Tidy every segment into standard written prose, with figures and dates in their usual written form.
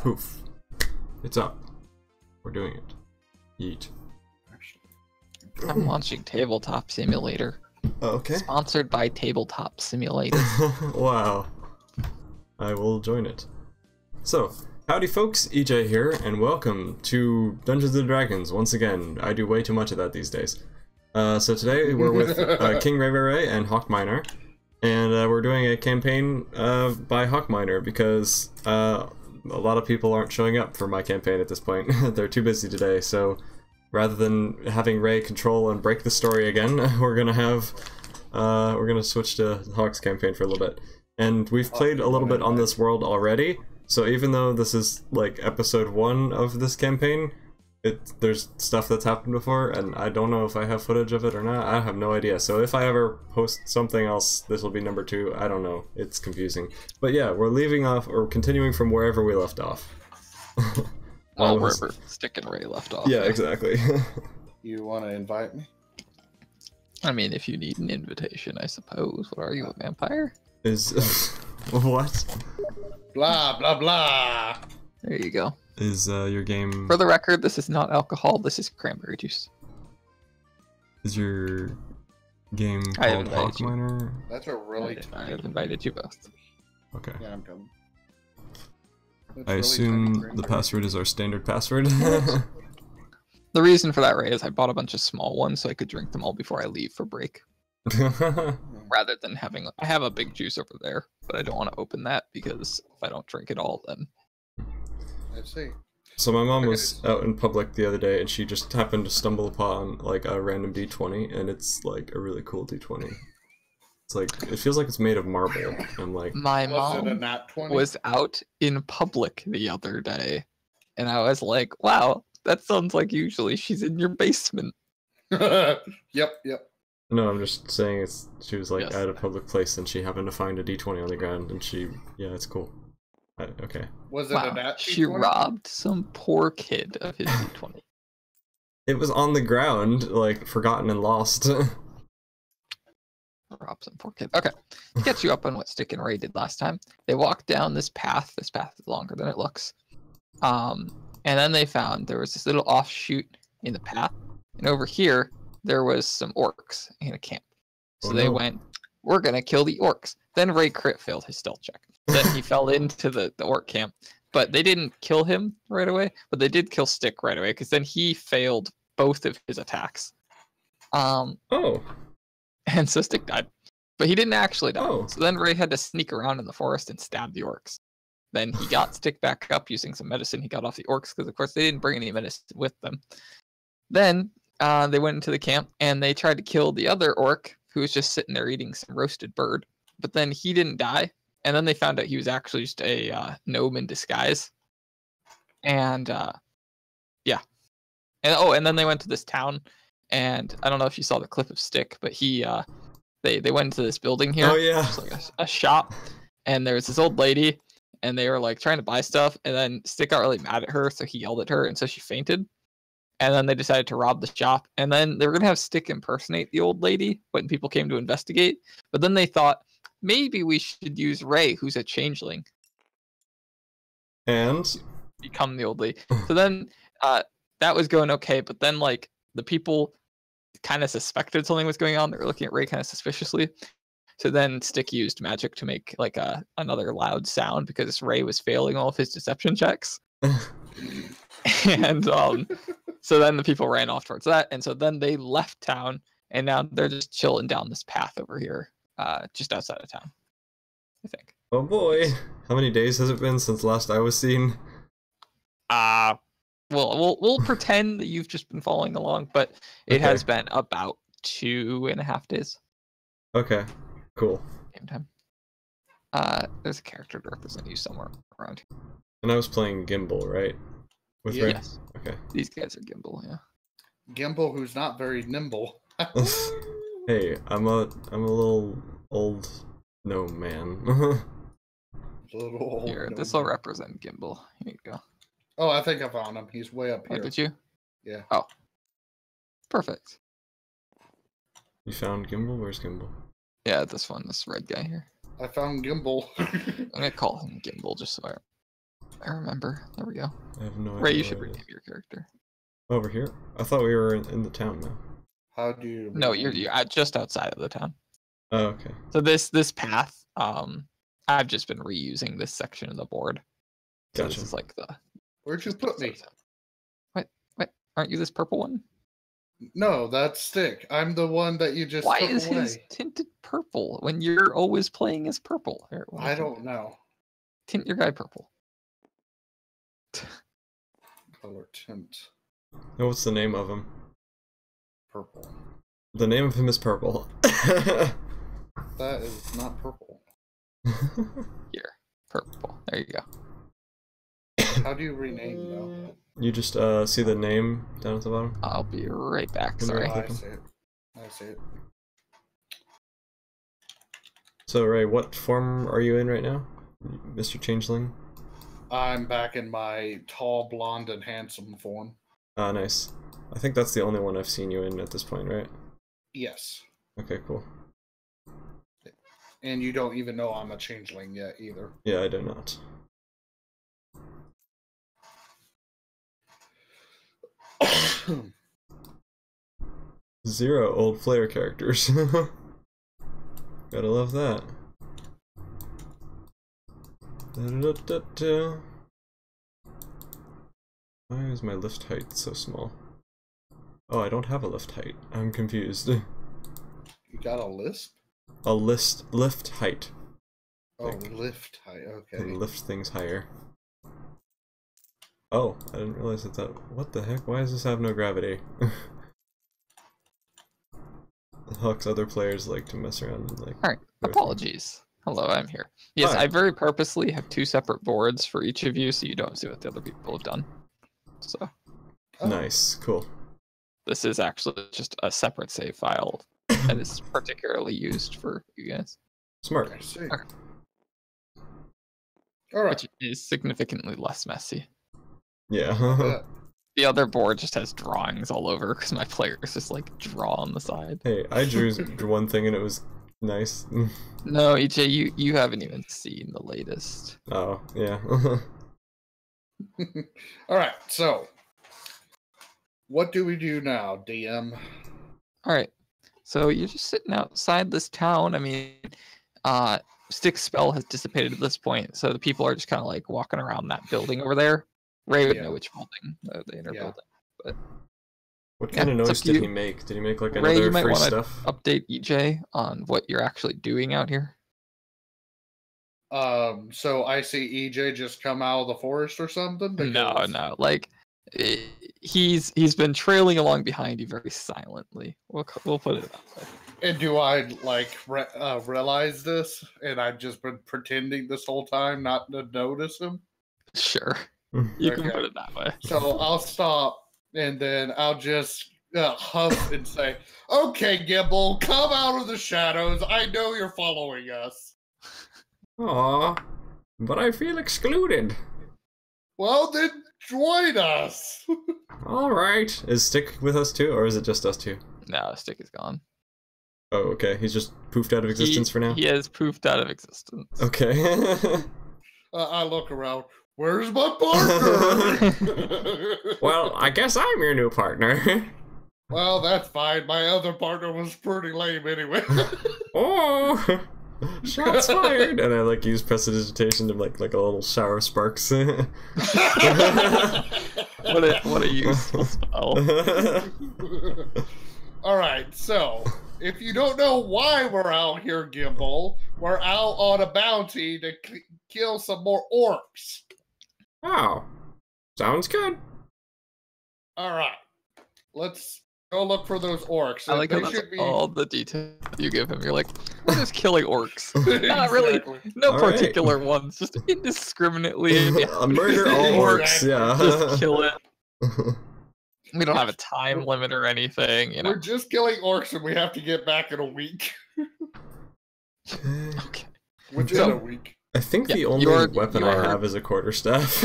Poof. It's up. We're doing it. Yeet. I'm launching Tabletop Simulator. Okay. Sponsored by Tabletop Simulator. Wow. I will join it. So, howdy folks, EJ here, and welcome to Dungeons & Dragons once again. I do way too much of that these days. So today we're with King Ray Ray Ray and Hawk Miner, and we're doing a campaign by Hawk Miner because a lot of people aren't showing up for my campaign at this point. They're too busy today, so rather than having Ray control and break the story again, we're gonna switch to Hawk's campaign for a little bit. And we've played a little bit on this world already, so even though this is like episode 1 of this campaign, there's stuff that's happened before, and I don't know if I have footage of it or not. I have no idea. So if I ever post something else, this will be number 2. I don't know. It's confusing. But yeah, we're leaving off, or continuing from wherever we left off. Well, wherever Stick and Ray left off. Yeah, exactly. You want to invite me? I mean, if you need an invitation, I suppose. What are you, a vampire? What? Blah, blah, blah. There you go. Is your game... For the record, this is not alcohol, this is cranberry juice. Is your game I called Hawk Miner? That's a really I tiny... have invited you both. Okay. Yeah, I'm coming. That's I really assume tiny the password is our standard password. The reason for that, Ray, is I bought a bunch of small ones so I could drink them all before I leave for break. Rather than having... I have a big juice over there, but I don't want to open that because if I don't drink it all, then... I see. So my mom was out in public the other day, and she just happened to stumble upon like a random D20, and it's like a really cool D20. It's like, it feels like it's made of marble. I'm like, My Was it a mom nat 20? was out in public the other day, and I was like, wow, that sounds like usually she's in your basement. Yep. no, I'm just saying she was like Yes. at a public place, and she happened to find a D20 on the ground, and yeah, it's cool. Okay. Was it Wow, a nat she 20? robbed some poor kid of his D20. It was on the ground, like, forgotten and lost. Robbed some poor kid. Okay, to catch you up on what Stick and Ray did last time, they walked down this path. This path is longer than it looks. And then they found there was this little offshoot in the path, and over here there was some orcs in a camp. So they went, we're gonna kill the orcs. Then Ray crit failed his stealth check. Then he fell into the orc camp. But they didn't kill him right away, but they did kill Stick right away, because then he failed both of his attacks. Oh. And so Stick died. But he didn't actually die. Oh. So then Ray had to sneak around in the forest and stab the orcs. Then he got Stick back up using some medicine he got off the orcs, because of course they didn't bring any medicine with them. Then they went into the camp and they tried to kill the other orc who was just sitting there eating some roasted bird. But then he didn't die. And then they found out he was actually just a gnome in disguise. And yeah. And then they went to this town. And I don't know if you saw the clip of Stick, but they went into this building here. Oh, yeah. Just like a shop. And there was this old lady. And they were like trying to buy stuff. And then Stick got really mad at her. So he yelled at her. And so she fainted. And then they decided to rob the shop. And then they were going to have Stick impersonate the old lady when people came to investigate. But then they thought, maybe we should use Ray, who's a changeling. And? Become the old lady. So then that was going okay. But then like the people kind of suspected something was going on. They were looking at Ray kind of suspiciously. So then Stick used magic to make like another loud sound because Ray was failing all of his deception checks. And so then the people ran off towards that, and so then they left town, and now they're just chilling down this path over here, just outside of town, I think. Oh boy, how many days has it been since last I was seen? Well, we'll pretend that you've just been following along, but it has been about 2.5 days. Okay, cool. Same time. There's a character to represent you somewhere around here. And I was playing Gimbal, right? With Ray? Yes. Okay. These guys are Gimbal, yeah. Gimbal, who's not very nimble. Hey, I'm a little old gnome man. Little old Here, gnome. this will represent Gimbal. Here you go. Oh, I think I found him. He's way up Oh, here. did you? Yeah. Oh. Perfect. You found Gimbal? Where's Gimbal? Yeah, this red guy here. I found Gimbal. I'm gonna call him Gimbal just so I I remember. There we go. I have no idea. Ray, you should where it rename is. your character. Over here? I thought we were in the town now. How do you? No, you're just outside of the town. Oh, okay. So this path, I've just been reusing this section of the board. So Gotcha. this is like the. Where'd you put me? What? Aren't you this purple one? No, that's Stick. I'm the one that you just Why took is away. his tinted purple when you're always playing as purple? Here, I don't know. Tint your guy purple. Color tint Oh, what's the name of him? purple. The name of him is Purple. That is not purple. Here, purple. There you go. How do you rename though? You just see the name down at the bottom? I'll be right back. Let me Sorry. Oh, click I him. see it. I see it. So, Ray, what form are you in right now? Mr. Changeling? I'm back in my tall, blonde, and handsome form. Ah, nice. I think that's the only one I've seen you in at this point, right? Yes. Okay, cool. And you don't even know I'm a changeling yet either. Yeah, I do not. Zero old Flare characters. Gotta love that. Da-da-da-da-da. Why is my lift height so small? Oh, I don't have a lift height. I'm confused. You got a lisp? A lift height. Oh, Like, lift height. Okay. can lift things higher. Oh, I didn't realize that. What the heck? Why does this have no gravity? Huck's other players like to mess around and like. All right. Apologies. Hello, I'm here. Yes, Hi. I very purposely have 2 separate boards for each of you, so you don't see what the other people have done. So Oh, Nice, cool. this is actually just a separate save file that is particularly used for you guys, Smart. I see. Okay. All right. which is significantly less messy. Yeah. Yeah. The other board just has drawings all over because my players just like draw on the side. Hey, I drew one thing and it was nice. No, EJ, you haven't even seen the latest. Oh, yeah. All right. So, what do we do now, DM? All right, so you're just sitting outside this town. I mean, Stick's spell has dissipated at this point, so the people are just kind of like walking around that building over there. Ray would Yeah. know which building, the inner Yeah. building. What kind of it's up noise to did you. he make? Did he make like Ray, another you might free wanna stuff? Update EJ on what you're actually doing out here. So I see EJ just come out of the forest or something? No, Because- no, like he's been trailing along behind you very silently. We'll put it that way. And do I like realize this? And I've just been pretending this whole time not to notice him. Sure, you can Okay. put it that way. So I'll stop and then I'll just huff and say, "Okay, Gibble, come out of the shadows. I know you're following us." Aw, but I feel excluded. Well, then join us. Alright. Is Stick with us too, or is it just us two? No, Stick is gone. Oh, okay. He's just poofed out of existence for now? He has poofed out of existence. Okay. I look around. Where's my partner? Well, I guess I'm your new partner. Well, that's fine. My other partner was pretty lame anyway. Oh! Shots fired! And I like use prestidigitation to make like a little shower of sparks. What a useful spell. All right, so if you don't know why we're out here, Gimbal, we're out on a bounty to kill some more orcs. Oh, sounds good. All right, let's go look for those orcs. I like how They that's should be all the detail you give him. You're like, we're just killing orcs. Not really. Exactly. No All right. particular ones, just indiscriminately. Murder all orcs, Just yeah. kill it. We don't have a time limit or anything, you know. We're just killing orcs, and we have to get back in a week. Okay. Within So- a week. I think Yeah, the only you're- weapon I have is a quarterstaff.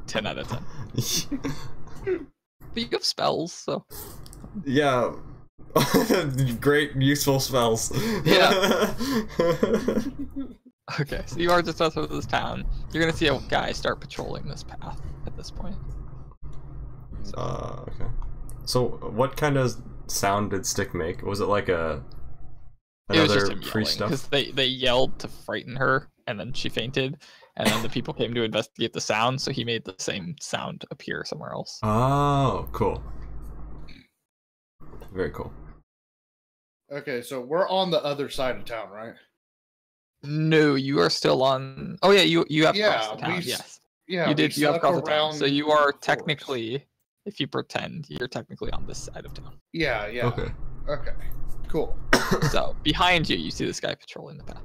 10 out of 10. But you have spells, so. Yeah. Great, useful spells. Yeah. Okay, so you are just outside of this town. You're gonna see a guy start patrolling this path at this point. Okay. So, what kind of sound did Stick make? Was it like It was just another him free yelling, stuff? because they yelled to frighten her, and then she fainted, and then the people came to investigate the sound, so he made the same sound appear somewhere else. Oh, cool. Very cool. Okay, so we're on the other side of town, right? No, you are still on. Oh yeah, you have Yeah, crossed the town. we Yes, Yeah, you did. You have crossed the town, so you are forest. technically, if you pretend, you're technically on this side of town. Yeah, yeah. Okay. Okay. Cool. So behind you, you see this guy patrolling the path.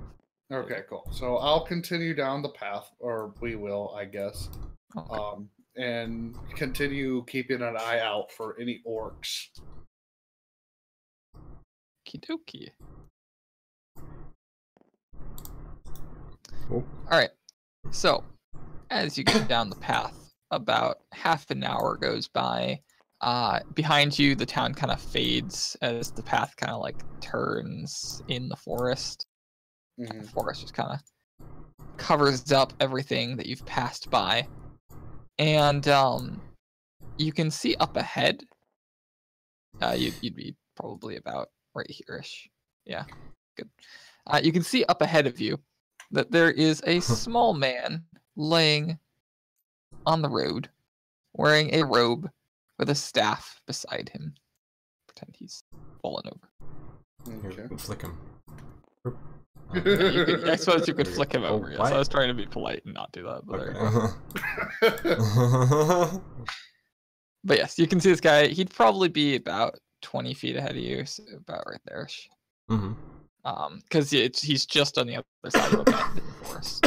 Okay, cool. So I'll continue down the path, or we will, I guess. Okay. And continue keeping an eye out for any orcs. Okie dokie. Cool. All right. So, as you get down the path, about half an hour goes by. Behind you, the town kind of fades as the path kind of like turns in the forest. Mhm. The forest just kind of covers up everything that you've passed by, and you can see up ahead. You'd be probably about right here-ish. Yeah, good. You can see up ahead of you that there is a small man laying on the road, wearing a robe with a staff beside him. Pretend he's fallen over. Here, Okay. flick him. I suppose you could There you flick go. him Oh, over. Yes, what? I was trying to be polite and not do that. But, there you go. Okay. But yes, you can see this guy. He'd probably be about 20 feet ahead of you, so about right there. Mm-hmm. Because he's just on the other side of a bend in the forest.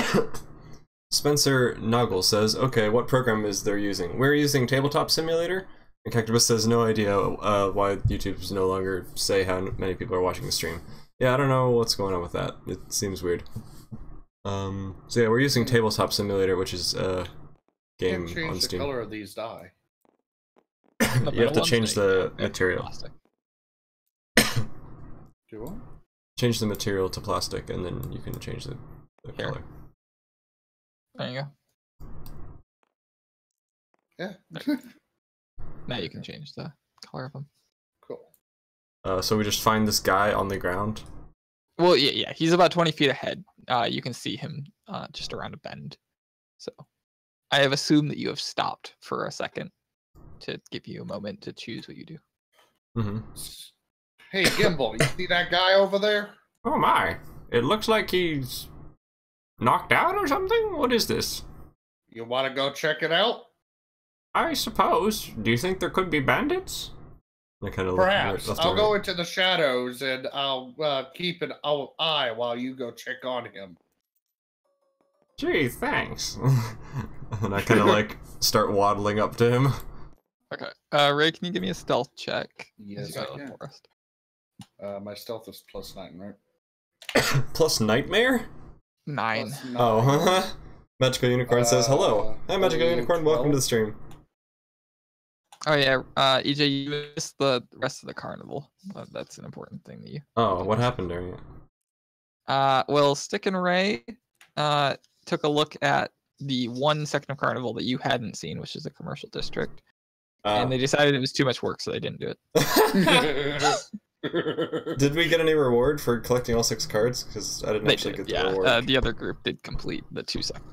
Spencer Noggle says, okay, what program is they're using? We're using Tabletop Simulator. And Cactobus says, no idea why YouTube's no longer say how many people are watching the stream. Yeah, I don't know what's going on with that. It seems weird. So yeah, we're using Tabletop Simulator, which is a game Can't change on the Steam. color of these die. You have to change the material. Plastic. Do I? Change the material to plastic, and then you can change the Here. color. There you go. Yeah. Now you can change the color of him. Cool. So we just find this guy on the ground. Well, yeah, he's about 20 feet ahead. You can see him just around a bend. So I have assumed that you have stopped for a second to give you a moment to choose what you do. Mm-hmm. Hey, Gimbal, you see that guy over there? Oh my! It looks like he's knocked out or something? What is this? You want to go check it out? I suppose. Do you think there could be bandits? I kind of Perhaps. I'll go into the shadows and I'll keep an eye while you go check on him. Gee, thanks. And I kind of like start waddling up to him. Okay. Ray, can you give me a stealth check? Yes, As you I go to the can. forest? My stealth is +9, right? Plus Nightmare? 9. +9. Oh, Magical Unicorn says hello. Hi, Magical Unicorn. Welcome to the stream. Oh yeah, EJ, you missed the rest of the carnival. That's an important thing that you. Oh, what happened during it? Well, Stick and Ray took a look at the one section of carnival that you hadn't seen, which is the commercial district, and they decided it was too much work, so they didn't do it. Did we get any reward for collecting all 6 cards? Because I didn't They actually did, get the reward. yeah. The other group did complete the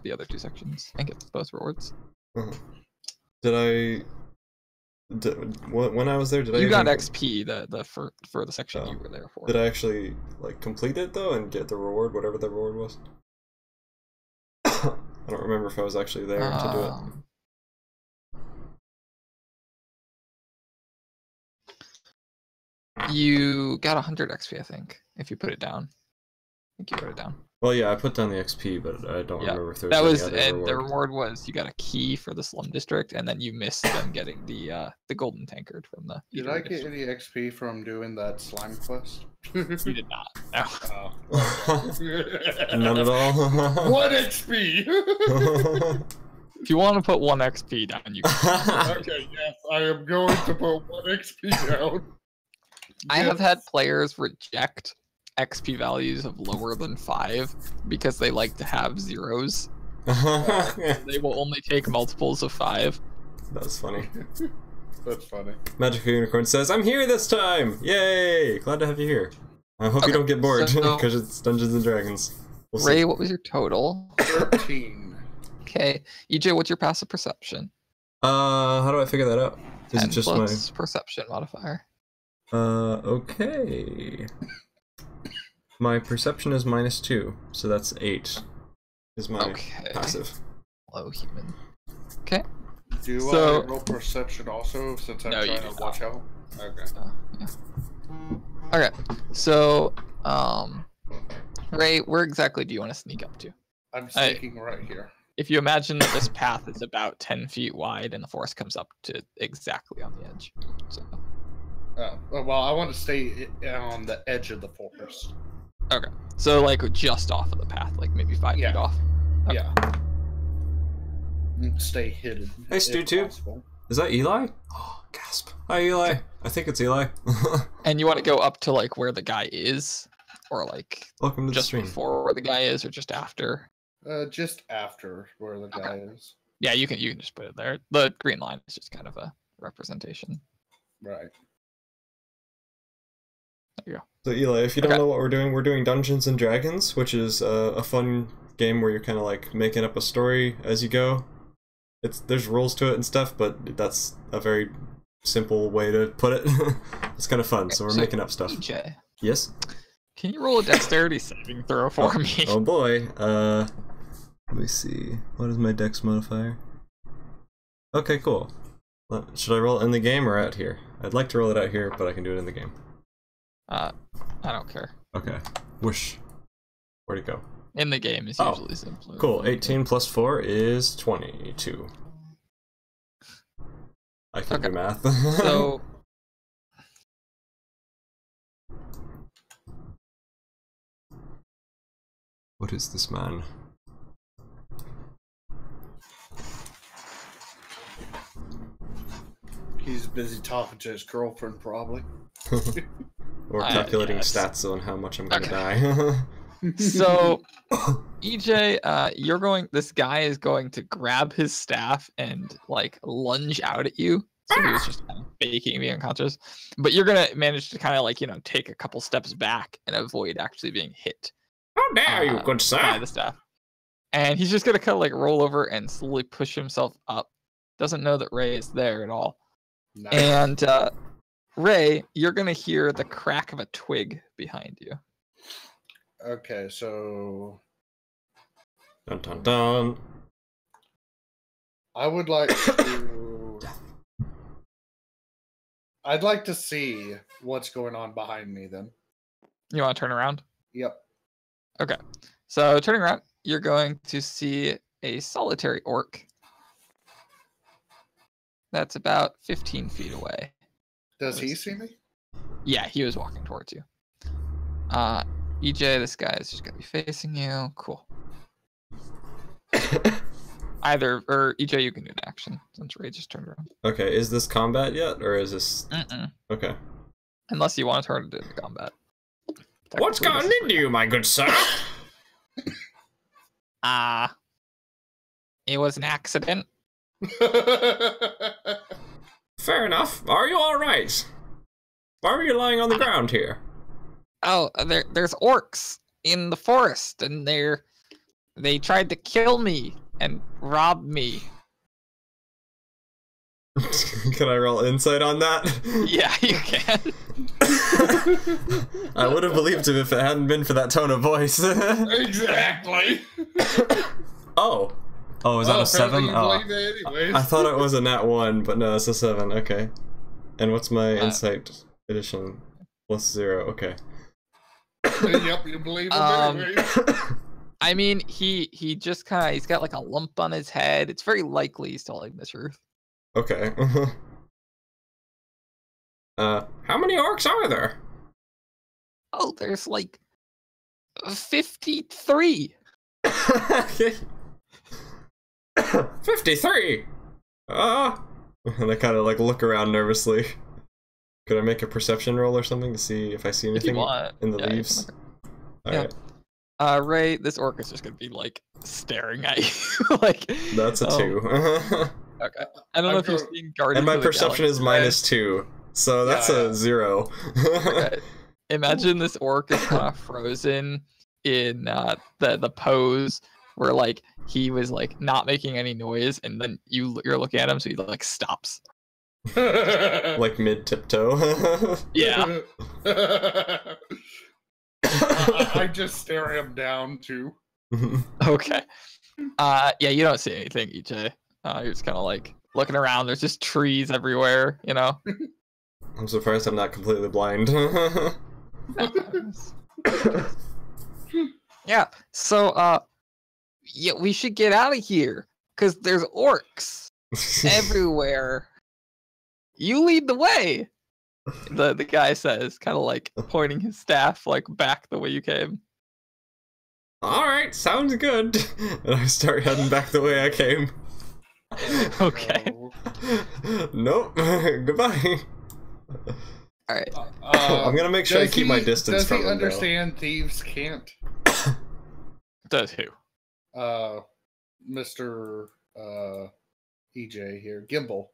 the other two sections and get both rewards. When I was there, did I? You got XP for the section you were there for. Did I actually like complete it though and get the reward, whatever the reward was? I don't remember if I was actually there to do it. You got 100 XP, I think, if you put it down. I think you wrote it down. Well, yeah, I put down the XP, but I don't remember if there was that was any other and reward. the reward was you got a key for the slum district, and then you missed them getting the golden tankard from the. Did I get any XP from doing that slime quest? You did not. No. None at all. 1 XP. If you want to put 1 XP down, you can. Okay, yes, I am going to put 1 XP down. I have had players reject XP values of lower than 5 because they like to have zeros. They will only take multiples of 5. That's funny. That's funny. Magical Unicorn says, "I'm here this time! Yay! Glad to have you here. I hope you don't get bored, because it's Dungeons and Dragons. We'll Ray, see." what was your total? 13. Okay. EJ, what's your passive perception? How do I figure that out? Is 10 it just plus perception modifier. Okay. My perception is -2, so that's 8. Is my passive. Low human. Okay. Do So- I roll perception also, since I'm No, you trying do to watch out? Okay. Yeah. Okay. So, Ray, where exactly do you want to sneak up to? I'm sneaking right here. If you imagine that this path is about 10 feet wide and the forest comes up to exactly on the edge. So, Well, I want to stay on the edge of the forest. okay. So, like, just off of the path, like maybe 5 feet off. Okay. Yeah. And stay hidden. Hey, Stu if Tube. possible. Is that Eli? Oh, gasp. Hi, Eli. I think it's Eli. And you want to go up to, like, where the guy is? Or, like, Welcome to the just stream. before where the guy is, or just after? Just after where the guy is. Yeah, you can just put it there. The green line is just kind of a representation. Right. There you go. So Eli, if you don't know what we're doing Dungeons and Dragons, which is a fun game where you're kind of like making up a story as you go. There's rules to it and stuff, but that's a very simple way to put it. It's kind of fun, so we're making up stuff. EJ, Yes? can you roll a dexterity saving throw for me? Oh boy. Let me see. What is my dex modifier? Okay, cool. Should I roll it in the game or out here? I'd like to roll it out here, but I can do it in the game. I don't care. Okay. Whoosh. Where'd it go? In the game is usually simpler. Cool. 18 plus 4 is 22. I can do math. So what is this man? He's busy talking to his girlfriend, probably. Or calculating yes. stats on how much I'm gonna die. So, EJ, this guy is going to grab his staff and like lunge out at you. So he was just kind of faking being unconscious, but you're gonna manage to kind of like take a couple steps back and avoid actually being hit. How dare you, good By sir! the staff, and he's just gonna kind of like roll over and slowly push himself up. Doesn't know that Ray is there at all. Nice. And Ray, you're gonna hear the crack of a twig behind you. Okay, so Dun dun dun. I would like to. I'd like to see what's going on behind me. Then. You want to turn around? Yep. Okay. So turning around, you're going to see a solitary orc. That's about 15 feet away. Does he see me? Yeah, he was walking towards you. EJ, this guy is just gonna be facing you. Cool. EJ, you can do an action since Ray just turned around. Okay, is this combat yet, or is this... Okay. Unless you want to turn it into combat. What's Technically, gotten this is into you, my good sir? It was an accident. Fair enough. Are you alright? Why are you lying on the ground here? Oh, there's orcs in the forest, and they tried to kill me and rob me. Can I roll insight on that? Yeah, you can. I would have believed him if it hadn't been for that tone of voice. Exactly. Oh, is that a 7? You Oh, believe it anyways. I thought it was a nat 1, but no, it's a 7. Okay. And what's my insight addition? +0. Okay. Yep, you believe it anyways. I mean, he just he's got like a lump on his head. It's very likely he's telling the truth. Okay. How many orcs are there? Oh, there's like 53. 53. And I kind of like look around nervously. Could I make a perception roll or something to see if I see anything in the leaves? Alright. Ray, this orc is just gonna be like staring at you. Like That's a 2. Okay. I don't know if you've seen Guardians And my of the perception is Galaxy, -2. So that's Yeah, a yeah. 0. Okay. Imagine this orc is kind of frozen in the pose where like he was like not making any noise, and then you're looking at him, so he like stops. Like mid tiptoe. Yeah. I just stare him down too. Okay. Yeah, you don't see anything, EJ. You're just kind of like looking around. There's just trees everywhere, you know. I'm surprised I'm not completely blind. Yeah. So yeah, we should get out of here because there's orcs everywhere. You lead the way. The guy says, kind of like pointing his staff like back the way you came. Alright, sounds good. And I start heading back the way I came. Okay. Nope. Goodbye. All right. I'm gonna make sure I keep my distance from him. Does he understand thieves can't? Does who? Mr. EJ here, Gimbal.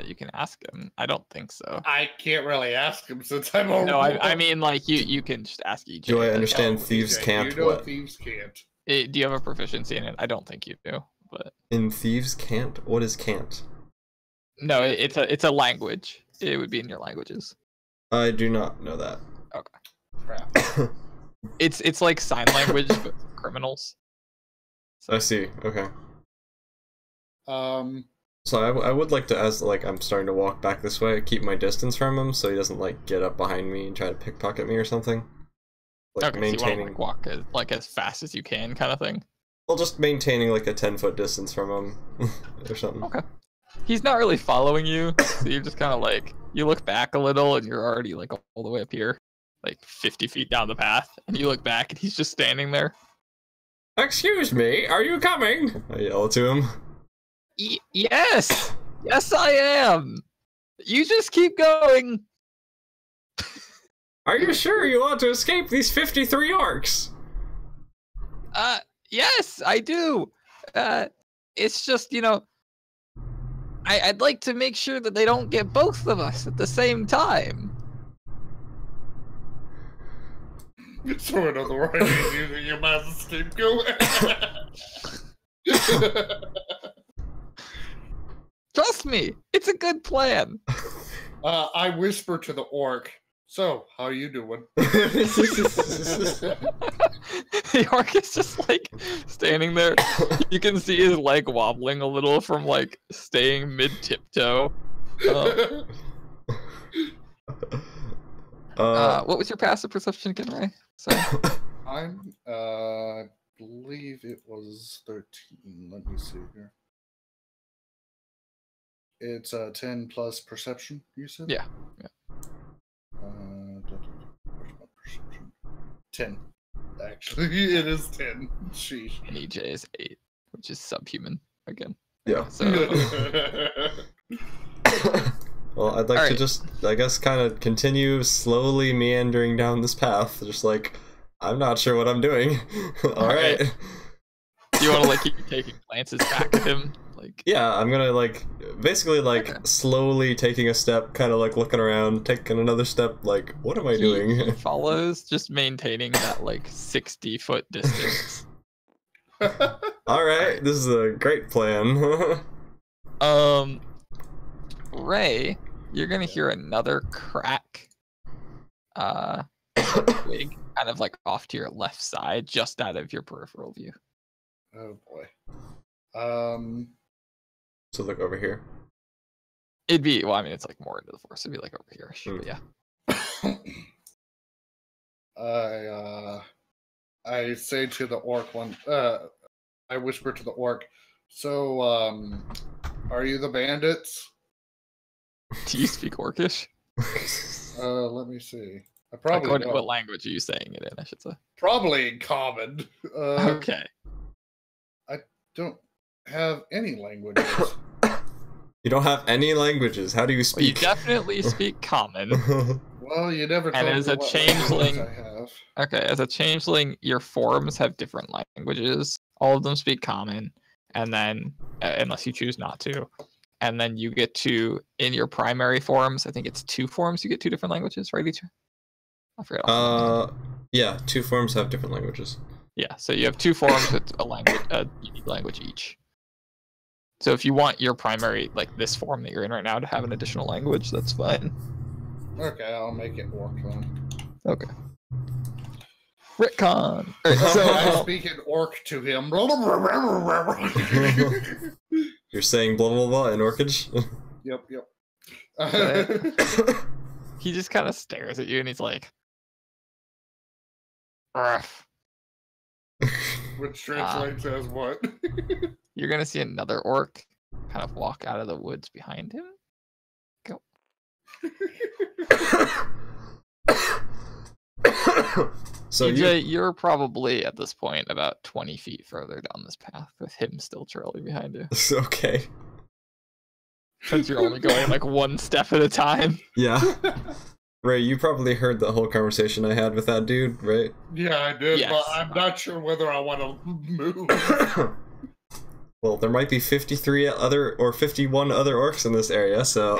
You can ask him. I don't think so. I can't really ask him since I'm over. No, I mean like you can just ask EJ. Do I like, understand Oh, thieves EJ, can't You know what? thieves can't. do you have a proficiency in it? I don't think you do, but In thieves can't? What is can't? no, it's a language. It would be in your languages. I do not know that. Crap. It's like sign language but for criminals. I see. Okay. Um. So I would like to, as like I'm starting to walk back this way, keep my distance from him so he doesn't like get up behind me and try to pickpocket me or something. Like Okay, maintaining, so you want to walk as fast as you can, kind of thing. well, just maintaining like a 10-foot distance from him or something. Okay. He's not really following you, so you're just kind of like you look back a little and you're already like all the way up here, like 50 feet down the path, and you look back and he's just standing there. Excuse me, are you coming? I yell to him. Yes, yes, I am. You just keep going. Are you sure you want to escape these 53 orcs? Yes, I do. It's just, you know, I'd like to make sure that they don't get both of us at the same time. So in other words, he's using him as a scapegoat. Trust me, it's a good plan. I whisper to the orc. So, how you doing? The orc is just like standing there. You can see his leg wobbling a little from like staying mid tiptoe. What was your passive perception again, Ray? Sorry. I'm believe it was 13. Let me see here. It's 10 plus perception, you said? Yeah. Where's my perception? 10. Actually, it is 10. Sheesh. And EJ is 8, which is subhuman again. Yeah. So Well, I'd like to Alright. just, I guess, kind of continue slowly meandering down this path. Just like, I'm not sure what I'm doing. Alright. do you want to like keep taking glances back at him? Like Yeah, I'm gonna like, basically like, Okay. slowly taking a step, kind of like looking around, taking another step, like, what am I he doing? follows, just maintaining that like 60-foot distance. Alright, this is a great plan. Ray, you're gonna hear another crack. Twig, kind of like off to your left side, just out of your peripheral view. Oh boy. So look over here. It'd be, well, I mean, it's like more into the forest. It'd be like over here, but yeah. I say to the orc one. I whisper to the orc. So, are you the bandits? Do you speak Orcish? Let me see. I Like, probably what don't. language are you saying it in? I should say. Probably in common. Okay. Don't have any languages. You don't have any languages. How do you Well, you speak? definitely speak Common. Well, you never. And told as me a what changeling- languages I have. stuff. Okay, as a changeling, your forms have different languages. All of them speak common, and then unless you choose not to, and then you get to in your primary forms. I think it's 2 forms. You get 2 different languages, right? Each. I forget. Yeah, 2 forms have different languages. Yeah, so you have 2 forms with a unique language each. So if you want your primary, like this form that you're in right now, to have an additional language, that's fine. Okay, I'll make it work then. Okay. Ritcon. So I speak in orc to him. You're saying blah blah blah in Orcish? Yep. He just kind of stares at you and he's like, "Ruff." Which translates as what? You're gonna see another orc kind of walk out of the woods behind him. Go. So EJ, you're probably at this point about 20 feet further down this path with him still trailing behind you. Okay. Since you're only going like 1 step at a time. Yeah. Ray, you probably heard the whole conversation I had with that dude, right? Yeah, I did, Yes. but I'm not sure whether I want to move. Well, there might be 53 other or 51 other orcs in this area, so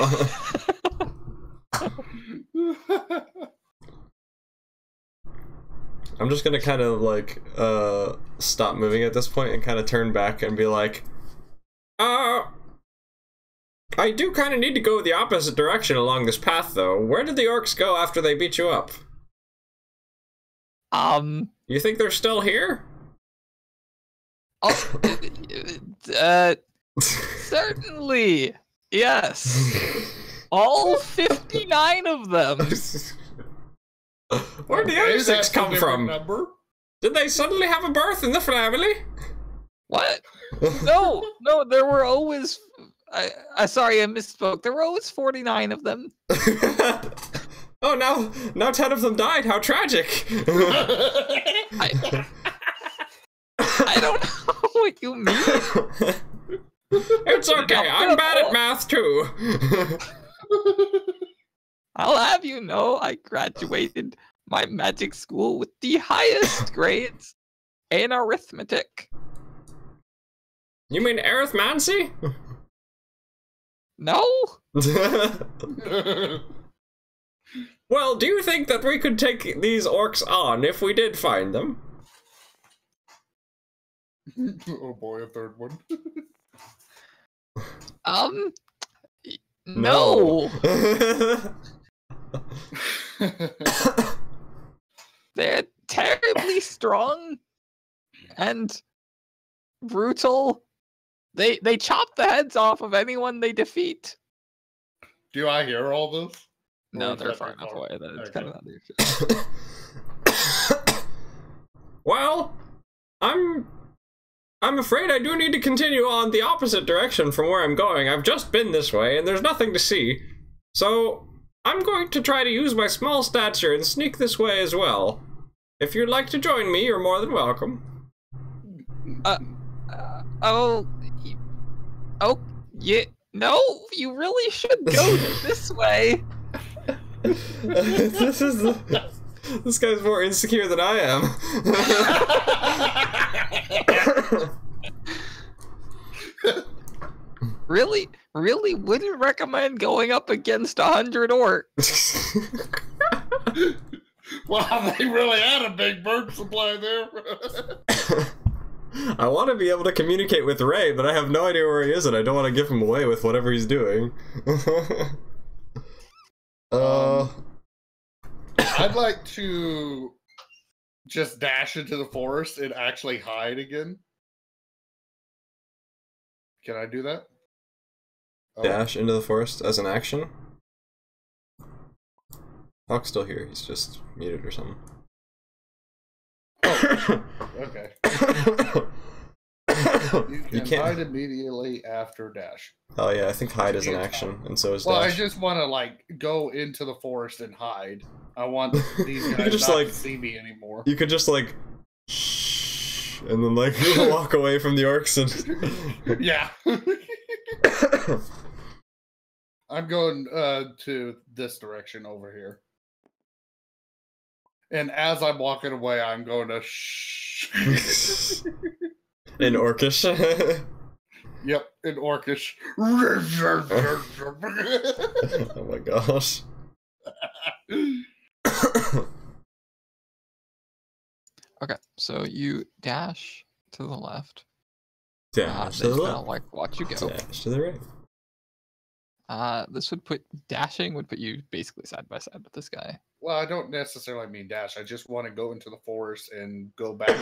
I'm just gonna kind of like stop moving at this point and kind of turn back and be like, I do kind of need to go the opposite direction along this path, though. Where did the orcs go after they beat you up? You think they're still here? Certainly. Yes. All 59 of them. Where'd the other 6 come from? Number? Did they suddenly have a birth in the family? What? No, there were always... sorry, I misspoke. There were always 49 of them. Oh, now 10 of them died. How tragic. I don't know what you mean. It's okay. I'm bad at math, too. I'll have you know I graduated my magic school with the highest grades in arithmetic. You mean arithmancy? No? Well, do you think that we could take these orcs on if we did find them? Oh boy, a third one. No. They're terribly strong and brutal. They chop the heads off of anyone they defeat. Do I hear all this? No, Or is they're that far too enough far? away that it's Okay. kind of out of your shit. Well, I'm afraid I do need to continue on the opposite direction from where I'm going. I've just been this way, and there's nothing to see. So, I'm going to try to use my small stature and sneak this way as well. If you'd like to join me, you're more than welcome. Yeah, no, you really should go this way. This guy's more insecure than I am. Really wouldn't recommend going up against 100 orcs. Wow, they really had a big bird supply there. I want to be able to communicate with Ray, but I have no idea where he is, and I don't want to give him away with whatever he's doing. I'd like to just dash into the forest and actually hide again. Can I do that? Oh. Dash into the forest as an action? Hawk's still here, he's just muted or something. Oh, okay. You can can't hide immediately after dash. Oh yeah, I think hide is an action, and so is Well, dash. I just want to like go into the forest and hide. I want these You guys could just, not like- to see me anymore. You could just like shh, and then like walk away from the orcs and Yeah. I'm going to this direction over here. And as I'm walking away, I'm going to shh. In Orcish. Yep, in Orcish. Oh my gosh. Okay, so you dash to the left. Dash to They the just kinda, left. like watch you go. Dash to the right. This would put dashing would put you basically side by side with this guy. Well, I don't necessarily mean dash. I just want to go into the forest and go back.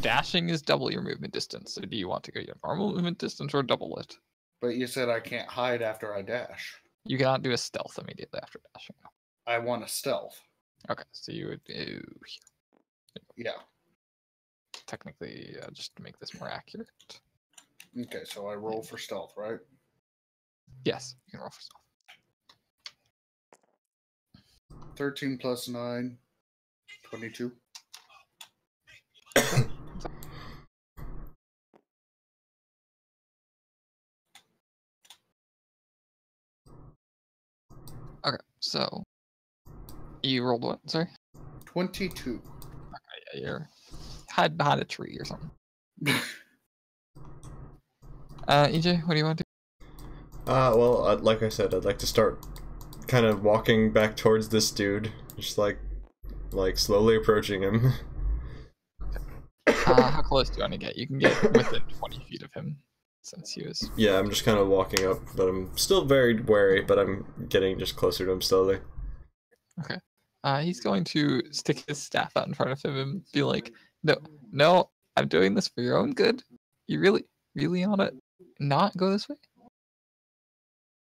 Dashing is double your movement distance. So do you want to go your normal movement distance or double it? But you said I can't hide after I dash. You cannot do a stealth immediately after dashing. I want a stealth. Okay, so you would do Yeah. technically just to make this more accurate. Okay, so I roll for stealth, right? Yes, you can roll for stealth. 13 plus 9, 22. Okay, so you rolled what? Sorry. 22. Yeah, you're hide behind a tree or something. EJ, what do you want to do? Well, like I said, I'd like to start kind of walking back towards this dude, just like slowly approaching him. How close do you want to get? You can get within 20 feet of him, since he was... Yeah, I'm just kind of walking up, but I'm still very wary, but I'm getting just closer to him slowly. Okay. He's going to stick his staff out in front of him and be like, no, I'm doing this for your own good. You really want to not go this way?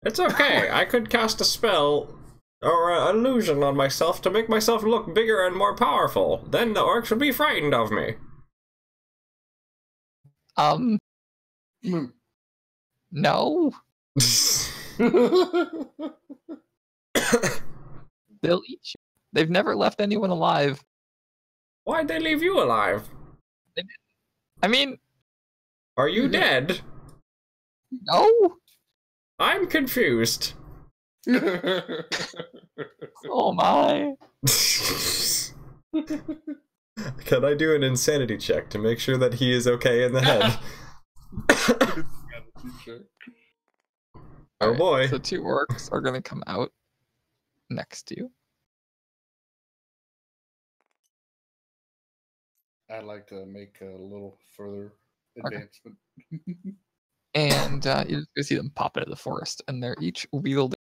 It's okay, I could cast a spell or an illusion on myself to make myself look bigger and more powerful. Then the orcs would be frightened of me. No. They'll eat you. They've never left anyone alive. Why'd they leave you alive? I mean... Are you dead? No. I'm confused. Oh my. Can I do an insanity check to make sure that he is okay in the head? Oh boy. So 2 orcs are going to come out next to you. I'd like to make a little further advancement. And you see them pop into the forest, and they're each wielding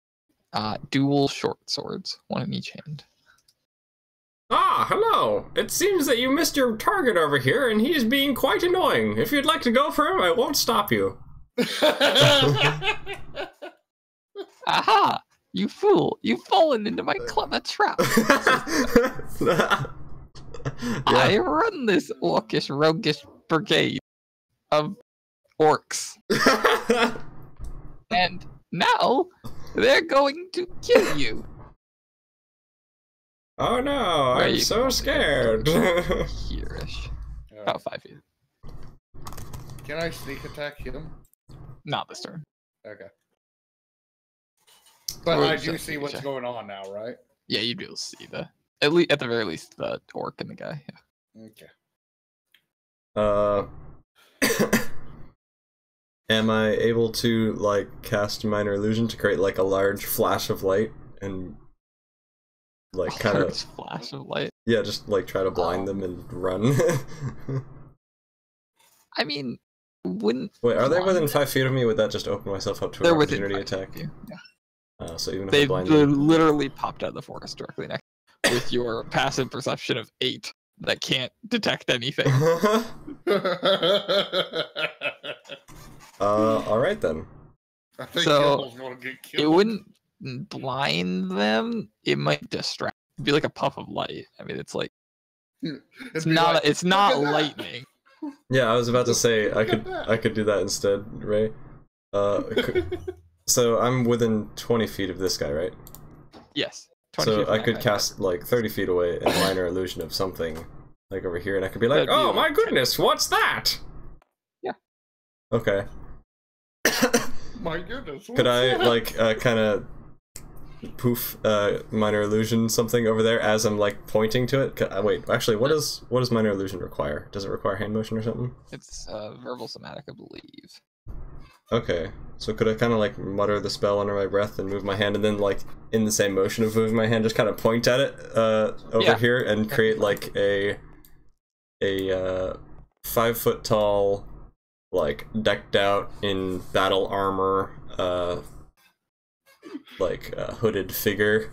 dual short swords, one in each hand. Ah, hello. It seems that you missed your target over here, and he is being quite annoying. If you'd like to go for him, I won't stop you. Aha! You fool! You've fallen into my clever trap! I run this orcish, roguish brigade of orcs. And now, they're going to kill you! Oh no, I'm so scared. Here-ish. About 5 feet. Can I sneak attack him? Not this turn. Okay. But Or I just do see what's check. going on now, right? Yeah, you'd be able to see at the very least, the orc and the guy. Yeah. Okay. Am I able to, like, cast minor illusion to create, like, a large flash of light and, like, kind of... flash of light? Yeah, just, like, try to blind them and run. I mean, wouldn't... Wait, are they within 5 feet of me? Would that just open myself up to an opportunity attack? Yeah. So even if They I blind them... literally popped out of the forest directly next with your passive perception of 8 that can't detect anything. Alright then. I think So, Gimble's gonna get killed. it wouldn't blind them. It might distract. It'd be like a puff of light. I mean, it's like it's not like, it's not "Look at that." lightning. Yeah, I was about to say I could do that instead, Ray. So I'm within 20 feet of this guy, right? Yes. 20 feet So from I that could guy. cast like 30 feet away a minor illusion of something, like over here, and I could be like, That'd be "Oh like my 10. goodness, what's that?" Yeah. Okay. My goodness. Could I like kind of poof minor illusion something over there as I'm like pointing to it? Wait, actually, what does minor illusion require? Does it require hand motion or something? It's verbal somatic, I believe. Okay, so could I kind of like mutter the spell under my breath and move my hand, and then like in the same motion of moving my hand, just kind of point at it over here and create like a 5-foot tall, like decked out in battle armor, like hooded figure,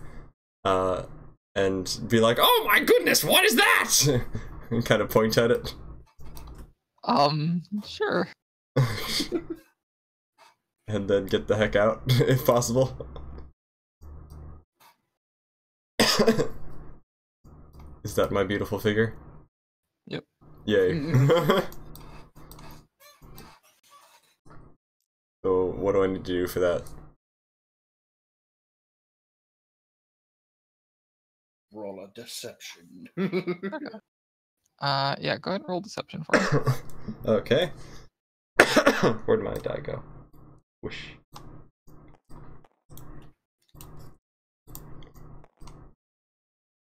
and be like, "Oh my goodness, what is that?" and kind of point at it. Sure. And then get the heck out, if possible. Is that my beautiful figure? Yep. Yay. So, what do I need to do for that? Roll a deception. Okay. Yeah, go ahead and roll deception for me. Okay. Where'd my die go? Whoosh.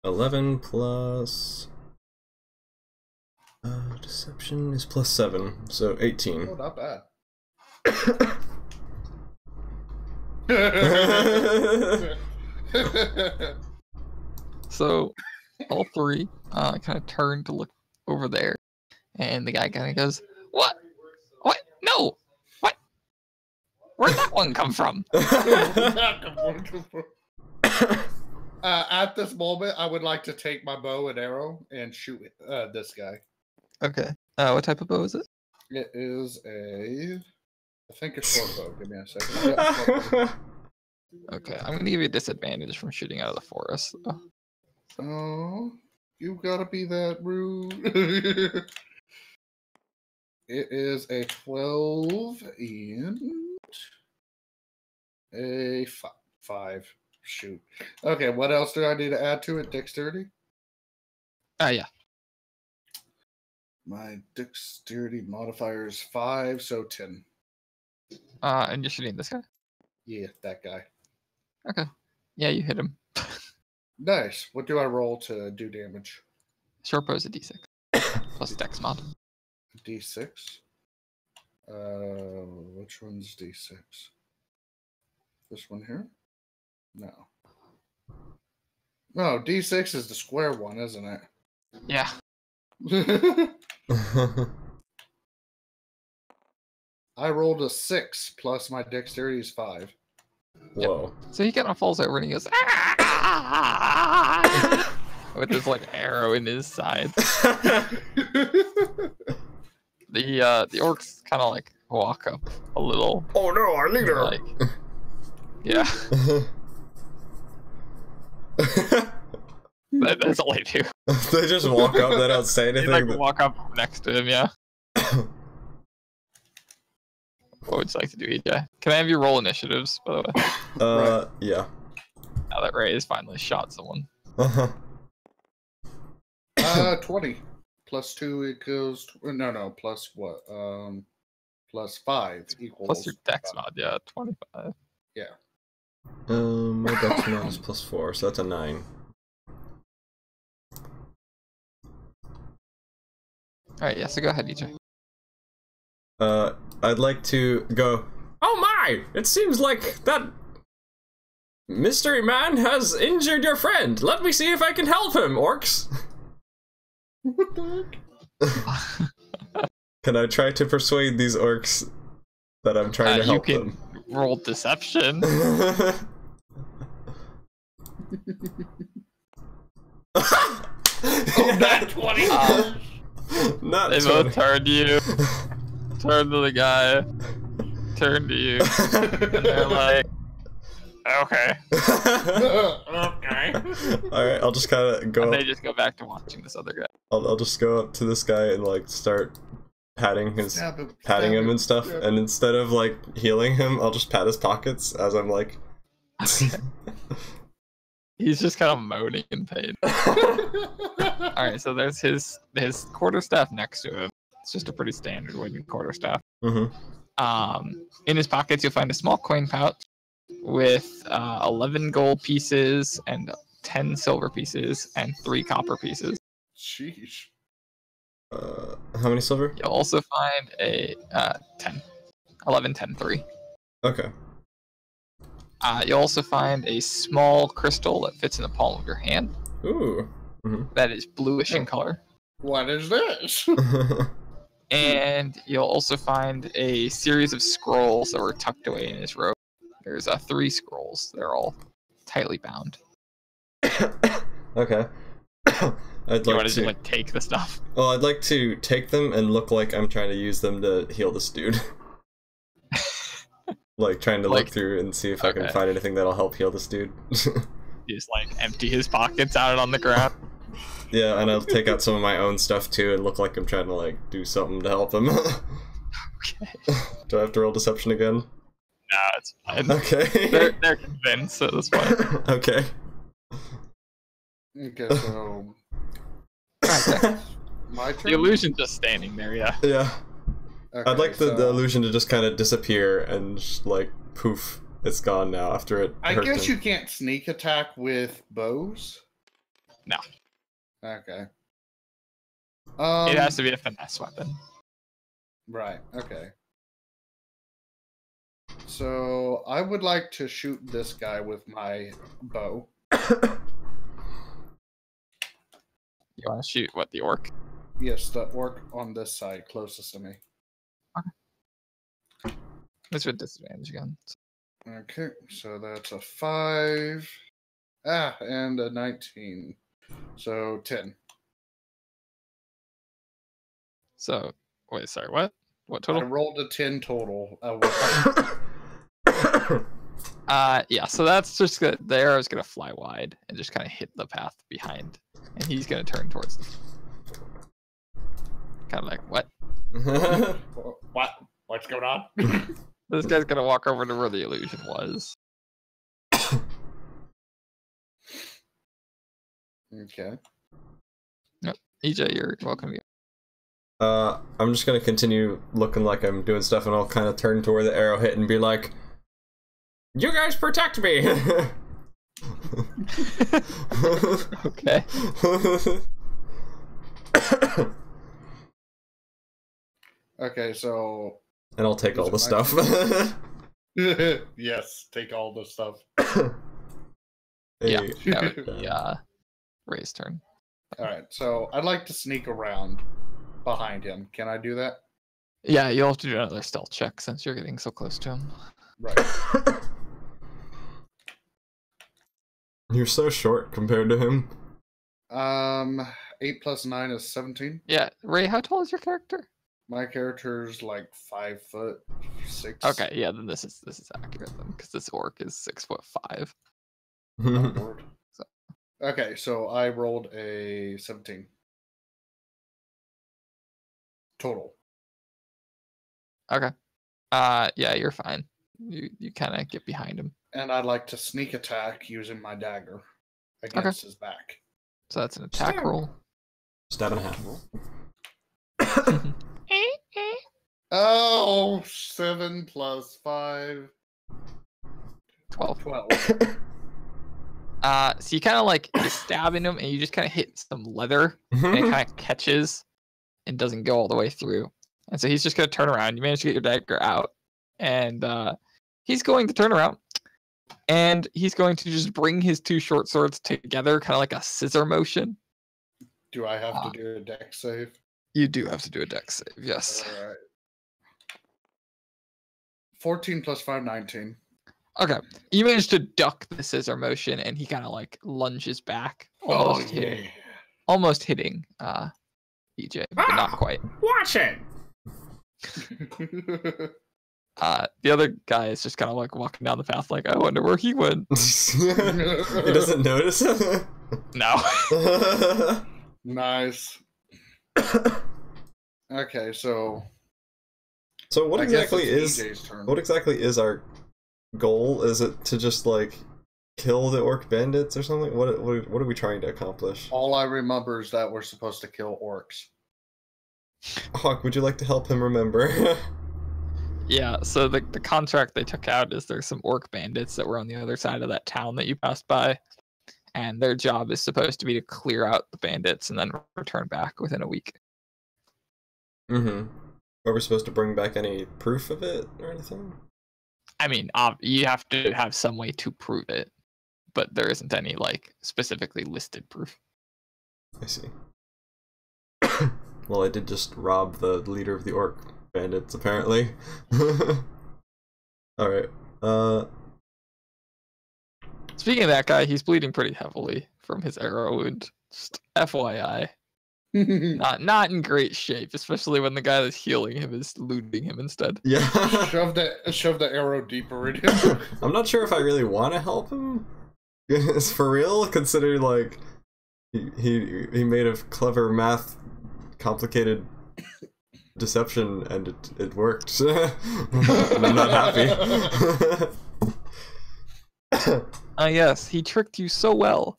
$11 plus deception is plus 7, so 18. Oh, not bad. So, all three kind of turn to look over there, and the guy kind of goes, "What? What? No! What? Where'd that one come from?" At this moment, I would like to take my bow and arrow and shoot this guy. Okay. What type of bow is it? It is I think a short bow. Give me a second. Yeah, short bow. Okay, I'm gonna give you a disadvantage from shooting out of the forest. Oh, you gotta be that rude. It is a 12 and a 5. Shoot. Okay, what else do I need to add to it? Dexterity? Yeah. My dexterity modifier is 5, so 10. And you're shooting this guy? Yeah, that guy. Okay. Yeah, you hit him. Nice. What do I roll to do damage? Short bow is a d6 plus dex mod. D6. Which one's D6? This one here? No. No, D6 is the square one, isn't it? Yeah. I rolled a 6 plus my dexterity is 5. Whoa. So he kind of falls over and he goes, "Ah!" with his like arrow in his side. The orcs kind of like walk up a little. Oh no, our leader! Like, yeah. That's all they do. They just walk up, they don't say They anything. like walk up next to him, yeah. What would you like to do, EJ? Can I have you roll initiatives, by the way? Right. Yeah. Now that Ray has finally shot someone. 20. Plus 2 equals... No, plus what? Plus 5 equals... Plus your dex mod, yeah, 25. Yeah. My dex mod is plus 4, so that's a 9. Alright, yeah, so go ahead, EJ. I'd like to go, "Oh my! It seems like that mystery man has injured your friend. Let me see if I can help him, orcs." What the heck? Can I try to persuade these orcs that I'm trying to help you them? can roll deception. Oh, that 20! Not They 20. both turn to you. Turn to the guy. Turn to you. And they're like, okay. Okay. Alright, I'll just kind of go And up. they just go back to watching this other guy. I'll just go up to this guy and like start patting him and stuff, stab and instead of like healing him, I'll just pat his pockets as I'm like He's just kind of moaning in pain. Alright, so there's his quarterstaff next to him. It's just a pretty standard wooden quarterstaff. Mm-hmm. In his pockets, you'll find a small coin pouch with 11 gold pieces and 10 silver pieces and 3 copper pieces. Sheesh. How many silver? You'll also find a 10. 11, 10, 3. Okay. You'll also find a small crystal that fits in the palm of your hand. Ooh. That is bluish in color. What is this? And you'll also find a series of scrolls that were tucked away in his robe. There's 3 scrolls. They're all tightly bound. Okay. I'd You like want to to like take the stuff? Well, I'd like to take them and look like I'm trying to use them to heal this dude. Like trying to look through and see if I can find anything that'll help heal this dude. You just like empty his pockets out on the ground. Yeah, and I'll take out some of my own stuff too and look like I'm trying to like do something to help him. Okay. Do I have to roll deception again? No, it's fine. Okay. They're convinced at this point. Okay. Okay, so my turn. The illusion's just standing there, yeah. Yeah. Okay, I'd like the illusion to just kind of disappear and just, like, poof, it's gone now after it I hurt guess him. you can't sneak attack with bows. No. Okay. It has to be a finesse weapon. Right. Okay. So I would like to shoot this guy with my bow. You want to shoot what, the orc? Yes, the orc on this side, closest to me. It's with disadvantage again. Okay, so that's a 5. And a 19. So 10. So, wait, sorry, what? What I total? rolled a 10 total. Yeah, so that's just the arrow's gonna fly wide and just kind of hit the path behind, and he's gonna turn towards the... Kind of like, what? What? What's going on? This guy's gonna walk over to where the illusion was. Okay. Yep. EJ, you're welcome. I'm just gonna continue looking like I'm doing stuff, and I'll kind of turn to where the arrow hit and be like, "You guys protect me!" Okay. Okay, so... And I'll take all the stuff. Yes, take all the stuff. Yeah, Hey. that would be Ray's turn. Alright, so I'd like to sneak around behind him. Can I do that? Yeah, you'll have to do another stealth check since you're getting so close to him. Right. You're so short compared to him. 8 plus 9 is 17. Yeah, Ray, how tall is your character? My character's like 5'6". Okay, yeah, then this is accurate then, because this orc is 6'5". Lord. Okay, so I rolled a 17. Total. Okay. Yeah, you're fine. You kind of get behind him. And I'd like to sneak attack using my dagger against his back. So that's an attack Stab. roll. Stab and a half. Oh, 7 plus 5. 12. 12. So you kind of like stabbing him, and you just kind of hit some leather, and it kind of catches and doesn't go all the way through. And so he's just going to turn around. You manage to get your dagger out, and he's going to turn around, and he's going to just bring his 2 short swords together, kind of like a scissor motion. Do I have to do a dex save? You do have to do a dex save, yes. All right. 14 plus 5, 19. Okay, you manage to duck the scissor motion, and he kind of like lunges back, almost hitting EJ, but not quite. Watch it! The other guy is just kind of like walking down the path, like, I wonder where he went. He doesn't notice. No. Nice. Okay, so So I guess it's EJ's turn. what exactly is our goal? Is it to just like kill the orc bandits or something? What are we trying to accomplish? All I remember is that we're supposed to kill orcs. Hawk, would you like to help him remember? Yeah, so the contract they took out is there's some orc bandits that were on the other side of that town that you passed by, and their job is supposed to be to clear out the bandits and then return back within a week. Mm-hmm. Are we supposed to bring back any proof of it or anything? I mean, you have to have some way to prove it, but there isn't any like specifically listed proof. I see. Well, I did just rob the leader of the orc bandits, apparently. Alright. Speaking of that guy, he's bleeding pretty heavily from his arrow wound. Just FYI. Not in great shape, especially when the guy that's healing him is looting him instead. Yeah. shove the arrow deeper in him. I'm not sure if I really want to help him. It's for real, considering like he made a clever math complicated deception and it worked. And I'm not happy. Yes, he tricked you so well.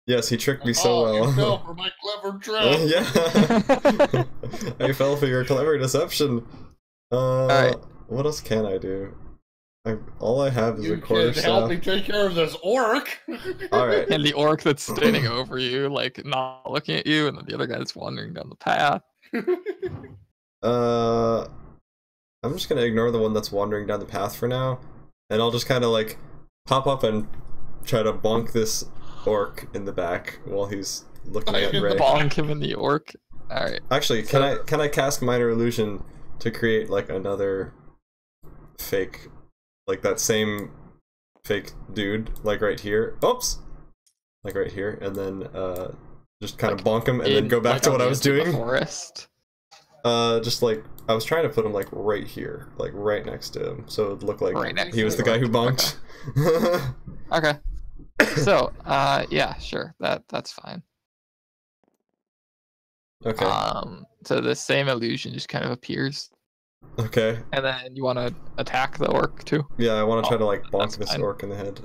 Yes, he tricked me so well. You fell for my clever trap. Yeah. I fell for your clever deception. Alright. What else can I do? All I have is You a quarter can help staff. me take care of this orc. Alright. And the orc that's standing over you, like not looking at you, and then the other guy that's wandering down the path. I'm just gonna ignore the one that's wandering down the path for now, and I'll just kind of like pop up and try to bonk this orc in the back while he's looking at Ray. Bonk him in the orc. Alright. Actually, can I cast minor illusion to create like another fake, like that same fake dude, like right here? Oops, like right here, and then just kind of bonk him and then go back like to on what the I was edge of the doing. Forest. Just like I was trying to put him like right here, like right next to him, so it looked like Right next he to was the the guy who orc. bonked. Okay. So, yeah, sure. That's fine. Okay. So the same illusion just kind of appears, Okay. and then you want to attack the orc too. Yeah, I want to try to like bonk that's this fine. orc in the head,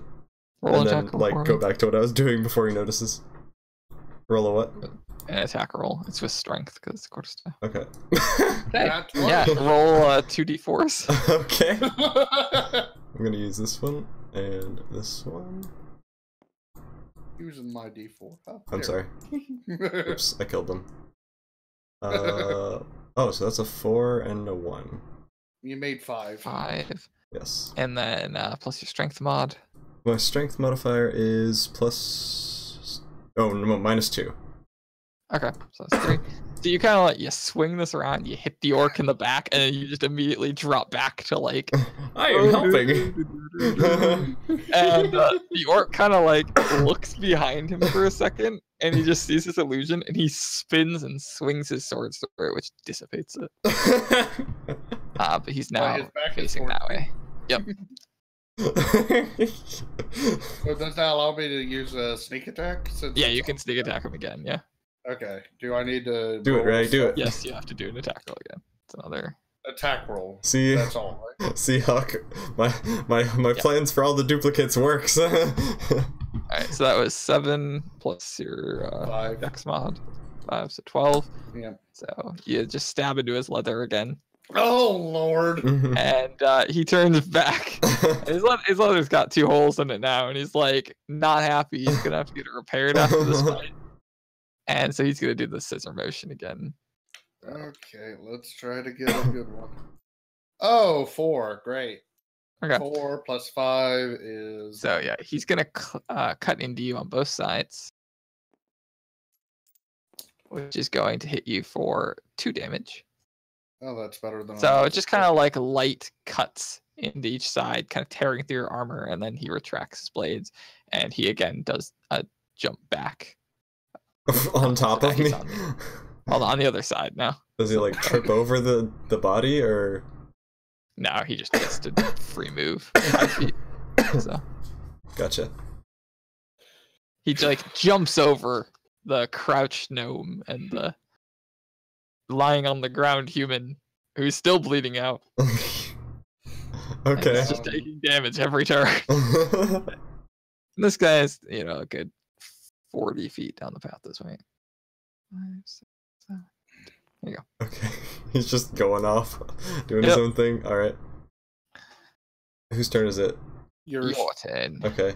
Roll and an then attack roll like for go me. back to what I was doing before he notices. Roll a what? An attack roll. It's with strength because it's quarter staff. Okay. That's Yeah, right. roll 2d4s. Okay. I'm gonna use this one and this one. Using my D4. Oh, I'm there. sorry. Oops, I killed them. Oh, so that's a 4 and a 1. You made 5. 5, Yes. and then plus your strength mod. My strength modifier is plus. Oh no, -2. Okay, so that's 3. So you kind of like you swing this around, you hit the orc in the back, and then you just immediately drop back to like. I am helping. And the orc kind of like looks behind him for a second, and he just sees this illusion, and he spins and swings his sword through it, which dissipates it. But he's now his back is facing towards that way. Yep. So does that allow me to use a sneak attack? Since Yeah, you can sneak attack him again. Yeah. Okay. Do I need to Do it, roll Ray, do it. Yes, you have to do an attack roll again. It's another. attack roll? See, That's all, right? see, Huck, my plans for all the duplicates works. All right, so that was 7 plus your 5. dex mod, 5, so 12. Yeah. So you just stab into his leather again, Oh Lord. and he turns back. His leather's got 2 holes in it now, and he's like not happy. He's gonna have to get it repaired after this fight, and so he's gonna do the scissor motion again. Okay, let's try to get a good one. Oh, 4. Great. Okay. 4 plus 5 is. So yeah, he's gonna cut into you on both sides, which is going to hit you for 2 damage. Oh, that's better than. So it just kind of like light cuts into each side, kind of tearing through your armor, and then he retracts his blades, and he again does a jump back. On top So of now me? he's on the other side now. Does he like trip over the body or? No, he just gets to free move 5 feet. So Gotcha. he like jumps over the crouched gnome and the lying on the ground human who's still bleeding out. And Okay. he's just taking damage every turn. This guy is, a good 40 feet down the path this way. 5, 6, 7, Here you go. Okay. He's just going off, doing his own thing. All right. Whose turn is it? Your turn. Okay.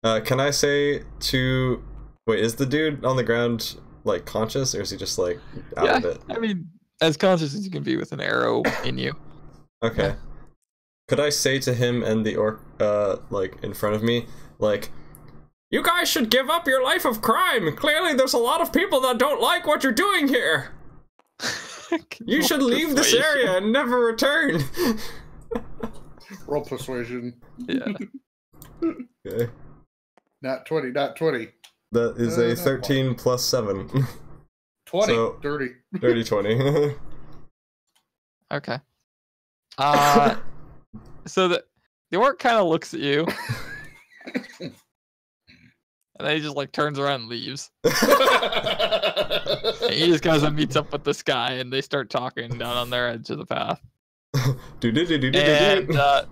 Can I say to... Wait, is the dude on the ground, like, conscious, or is he just, like, out of it? I mean, as conscious as you can be with an arrow in you. Okay. Yeah. Could I say to him and the orc, like, in front of me, like, you guys should give up your life of crime! Clearly there's a lot of people that don't like what you're doing here! You should leave this area and never return! Roll persuasion. Yeah. Okay. Not 20, not 20. That is a 13 plus 7. 20, So, dirty. Dirty 20. Okay. So the orc kind of looks at you, and then he just like turns around and leaves. And he just goes and meets up with this guy, and they start talking down on their edge of the path. And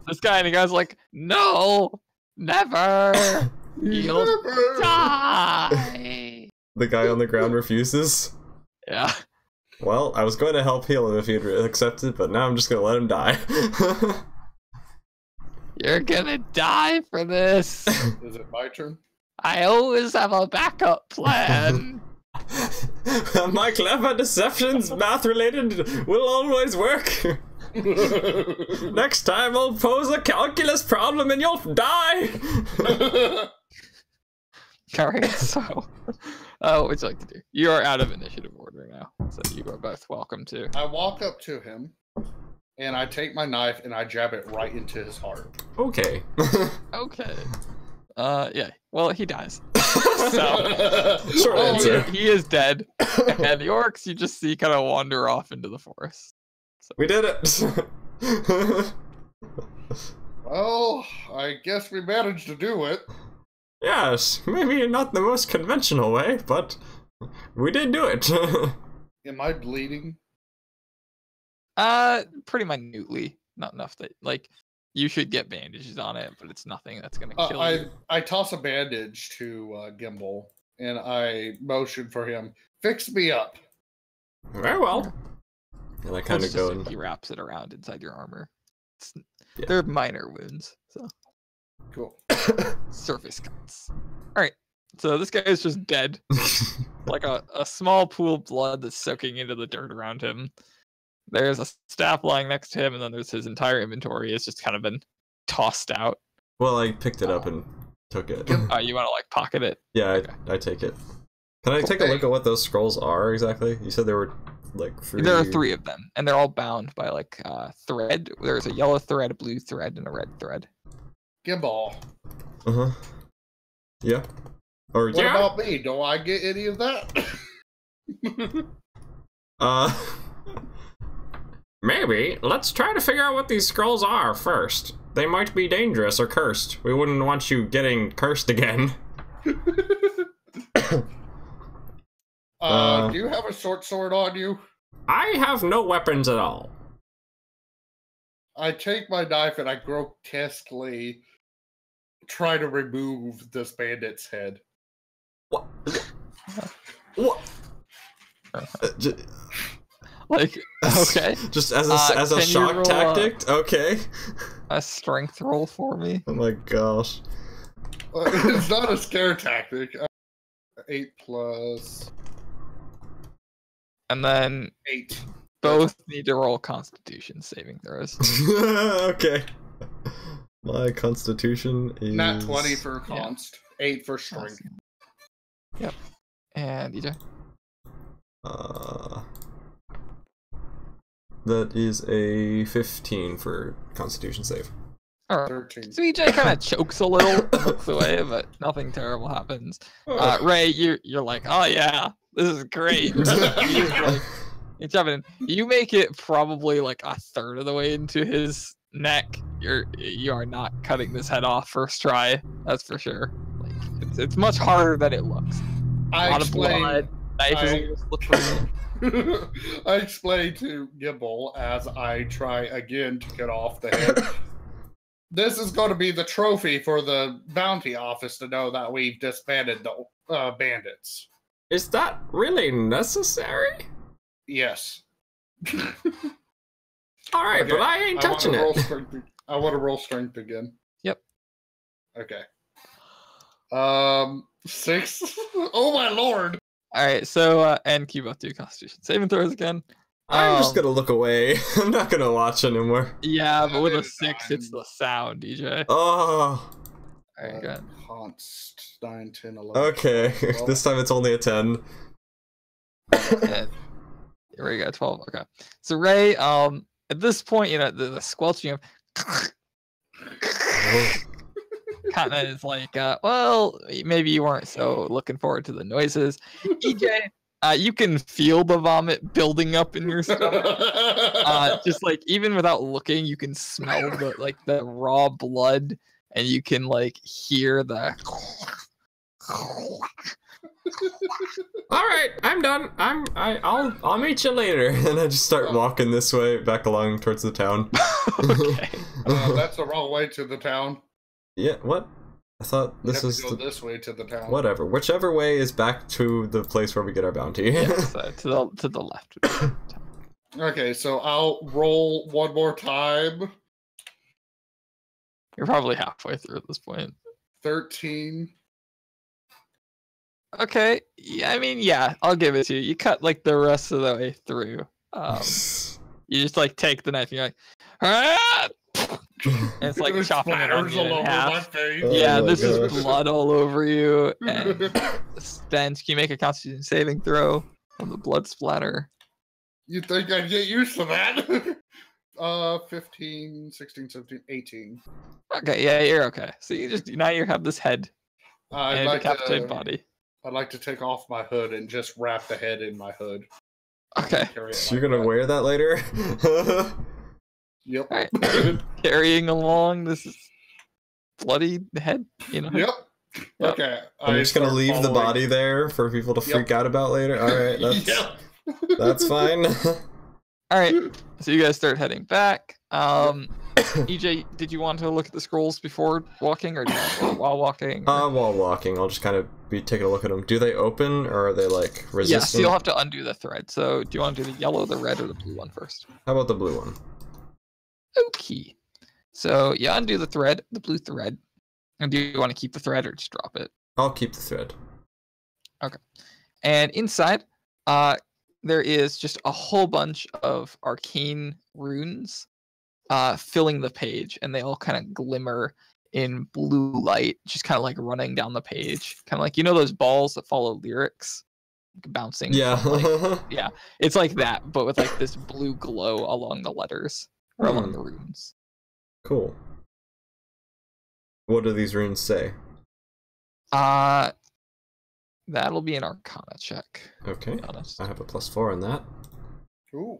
this guy and the guy's like, "No, never, you'll die." The guy on the ground refuses. Yeah. Well, I was going to help heal him if he'd accepted, but now I'm just going to let him die. You're gonna die for this. Is it my turn? I always have a backup plan. My clever deceptions, math-related, will always work. Next time I'll pose a calculus problem and you'll die. Alright, so what would you like to do? You are out of initiative order now, so you are both welcome to. I walk up to him, and I take my knife and I jab it right into his heart. Okay. Okay. Yeah. Well, he dies. So, Short answer. he is dead. And the orcs you just see kind of wander off into the forest. So. We did it. Well, I guess we managed to do it. Yes, maybe not the most conventional way, but we did do it. Am I bleeding? Pretty minutely. Not enough that, like, you should get bandages on it, but it's nothing that's gonna kill you. I toss a bandage to Gimbal, and I motion for him, fix me up. Very well. And I kind of go and... He wraps it around inside your armor. Yeah. They're minor wounds, so. Cool. Surface cuts. Alright, so this guy is just dead. Like a small pool of blood that's soaking into the dirt around him. There's a staff lying next to him, and then there's his entire inventory. It's just kind of been tossed out. Well, I picked it up and took it. You want to, like, pocket it? Yeah, Okay. I take it. Can I take a look at what those scrolls are exactly? You said there were, like, 3... There are 3 of them, and they're all bound by, like, thread. There's a yellow thread, a blue thread, and a red thread. Gimbal. Uh-huh. Yeah. Or, What about me? Do I get any of that? Maybe. Let's try to figure out what these scrolls are first. They might be dangerous or cursed. We wouldn't want you getting cursed again. Do you have a short sword on you? I have no weapons at all. I take my knife and I grotesquely try to remove this bandit's head. What? What? Like, okay. Just as a shock tactic? Okay. A strength roll for me. Oh my gosh. It's not a scare tactic. 8 plus... And then 8. both need to roll Constitution saving throws. Okay. My Constitution is... Not 20 for const. 8 for strength. Yep. And EJ? That is a 15 for Constitution save. Alright. 13. So EJ kind of chokes a little and looks away, but nothing terrible happens. Ray, you're like, oh yeah, this is great. You make it probably like a third of the way into his neck. You are not cutting this head off first try. That's for sure. Like it's much harder than it looks. A lot of blood. Knife is a little slippery. I explain to Gimbal as I try again to get off the head. This is going to be the trophy for the bounty office to know that we've disbanded the bandits. Is that really necessary? Yes. All right, Okay, but I ain't touching it. I want to roll strength again. Yep. Okay. 6. Oh my lord. All right, so and you both do Constitution saving throws again. I'm just gonna look away. I'm not gonna watch anymore. Yeah, but with a 6, it's the sound, DJ. Oh. All right, good. Const 9, 10, 11. Okay, 12. this time it's only a 10. And here we go, 12. Okay. So Ray, at this point, you know, the squelching of kind of is like, well, maybe you weren't so looking forward to the noises. EJ, you can feel the vomit building up in your stomach. Just like even without looking, you can smell the raw blood, and you can like hear the. All right, I'm done. I'll meet you later. And I just start walking this way back along towards the town. Okay. That's the wrong way to the town. Yeah, what? I thought this was go this way to the town. Whatever. Whichever way is back to the place where we get our bounty. Yeah, so to the left. Okay, so I'll roll one more time. You're probably halfway through at this point. 13. Okay. Yeah, I mean, yeah, I'll give it to you. You cut like the rest of the way through. You just like take the knife and you're like, ah! And it's like chopping it in half. Yeah, Oh this gosh. is blood all over you. And then can you make a Constitution saving throw from the blood splatter? You think I'd get used to that? 15, 16, 17, 18. Okay, yeah, you're okay. So you have this head I'd and a like decapitated body. I'd like to take off my hood and just wrap the head in my hood. Okay. So you're gonna wear that later? Yep. All right. Carrying along this bloody head, you know. Yep. Yep. Okay. I'm just gonna leave the body there for people to freak out about later. All right, that's fine. All right. So you guys start heading back. EJ, did you want to look at the scrolls before walking, or do you want to while walking? While walking, I'll just kind of be taking a look at them. Do they open, or are they like resistant? Yes, so you'll have to undo the thread. So do you want to do the yellow, the red, or the blue one first? How about the blue one? Okay. So you undo the thread, the blue thread. And do you want to keep the thread or just drop it? I'll keep the thread. Okay. And inside, there is just a whole bunch of arcane runes filling the page, and they all kind of glimmer in blue light, just kind of like running down the page. Kind of like, you know those balls that follow lyrics? Bouncing. Yeah. Yeah. It's like that, but with like this blue glow along the letters. Or along the runes. Cool. What do these runes say? That'll be an Arcana check. Okay. Honest. I have a +4 on that. Ooh.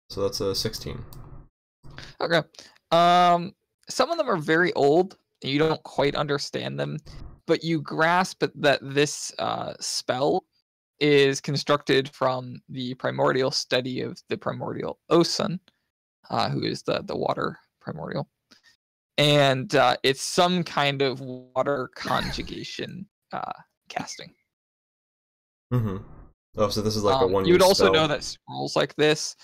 So that's a 16. Okay. Some of them are very old, and you don't quite understand them, but you grasp that this spell is constructed from the primordial study of the primordial Osun, who is the water primordial. And it's some kind of water conjugation casting. Mm-hmm. Oh, so this is like a one-use You would also spell. know that scrolls like this,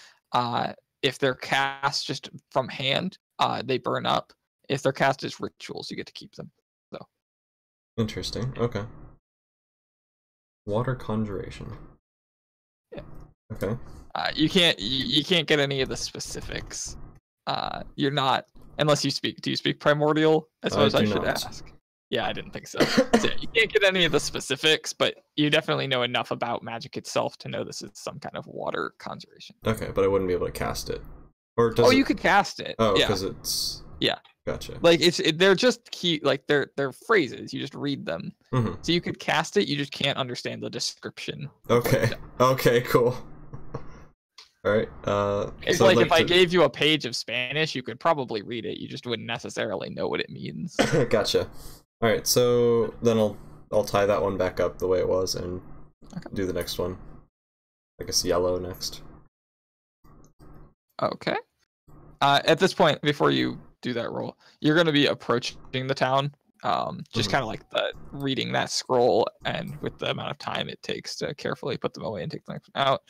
if they're cast just from hand, they burn up. If they're cast as rituals, you get to keep them. So Interesting. Okay. Water conjuration. Yeah. Okay. you can't get any of the specifics. You're not, unless you speak. Do you speak primordial? I suppose I should ask. Yeah, I didn't think so. So yeah, you can't get any of the specifics, but you definitely know enough about magic itself to know this is some kind of water conjuration. Okay, but I wouldn't be able to cast it. Or does you could cast it. Oh, yeah. because it's... Yeah. Gotcha. Like they're just key, like they're phrases. You just read them. Mm-hmm. So you could cast it. You just can't understand the description. Okay. Okay. Cool. All right. It's so like if I gave you a page of Spanish, you could probably read it. You just wouldn't necessarily know what it means. Gotcha. All right. So then I'll tie that one back up the way it was and do the next one. I guess yellow next. Okay. At this point, before you do that roll, you're going to be approaching the town. Just kind of like the reading that scroll, and with the amount of time it takes to carefully put them away and take them out,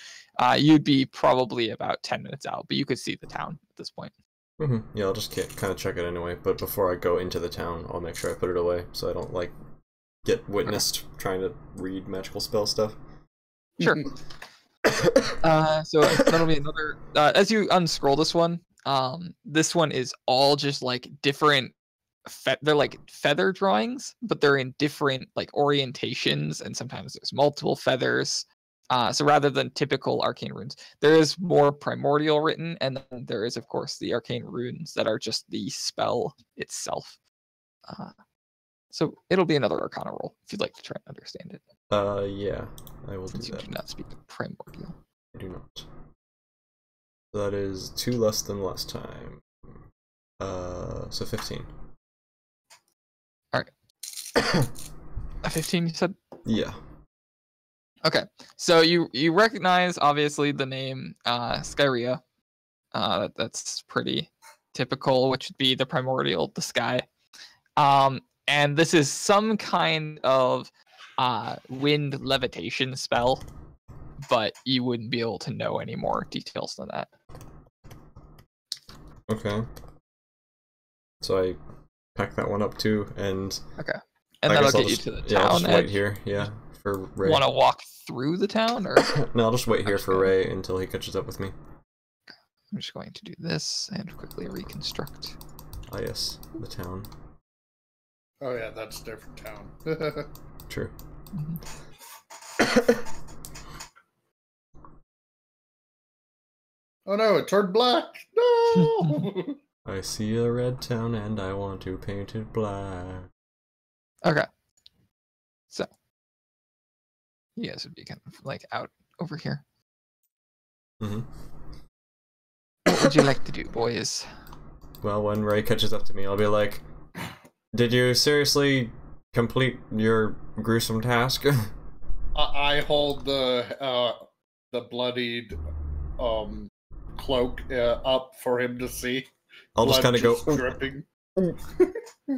you'd be probably about 10 minutes out, but you could see the town at this point. Yeah, I'll just kind of check it anyway, but before I go into the town, I'll make sure I put it away so I don't, like, get witnessed trying to read magical spell stuff. Sure. So that'll be another... as you unscroll this one is all just, like, different... they're like feather drawings, but they're in different like orientations, and sometimes there's multiple feathers. So rather than typical arcane runes, there is more primordial written, and then there is, of course, the arcane runes that are just the spell itself. So it'll be another Arcana roll if you'd like to try and understand it. Yeah, I will Since do that. you do not speak primordial. I do not. So that is 2 less than last time. So 15. A 15, you said? Yeah. Okay, so you recognize obviously the name Skyria. That's pretty typical, which would be the primordial, the sky. And this is some kind of wind levitation spell, but you wouldn't be able to know any more details than that. Okay. So I pack that one up too, and okay, and that'll get you to the town. Yeah, I'll just wait here. Yeah, for Ray. Want to walk through the town, or no? I'll just wait here for Ray until he catches up with me. I'm just going to do this and quickly reconstruct. Ah, yes, the town. Oh yeah, that's a different town. True. Oh no, it turned black. No. I see a red town and I want to paint it black. Okay. So, you guys would be kind of like out over here. What would you like to do, boys? Well, when Ray catches up to me, I'll be like, did you seriously complete your gruesome task? I hold the bloodied cloak up for him to see. I'll just kind of go dripping.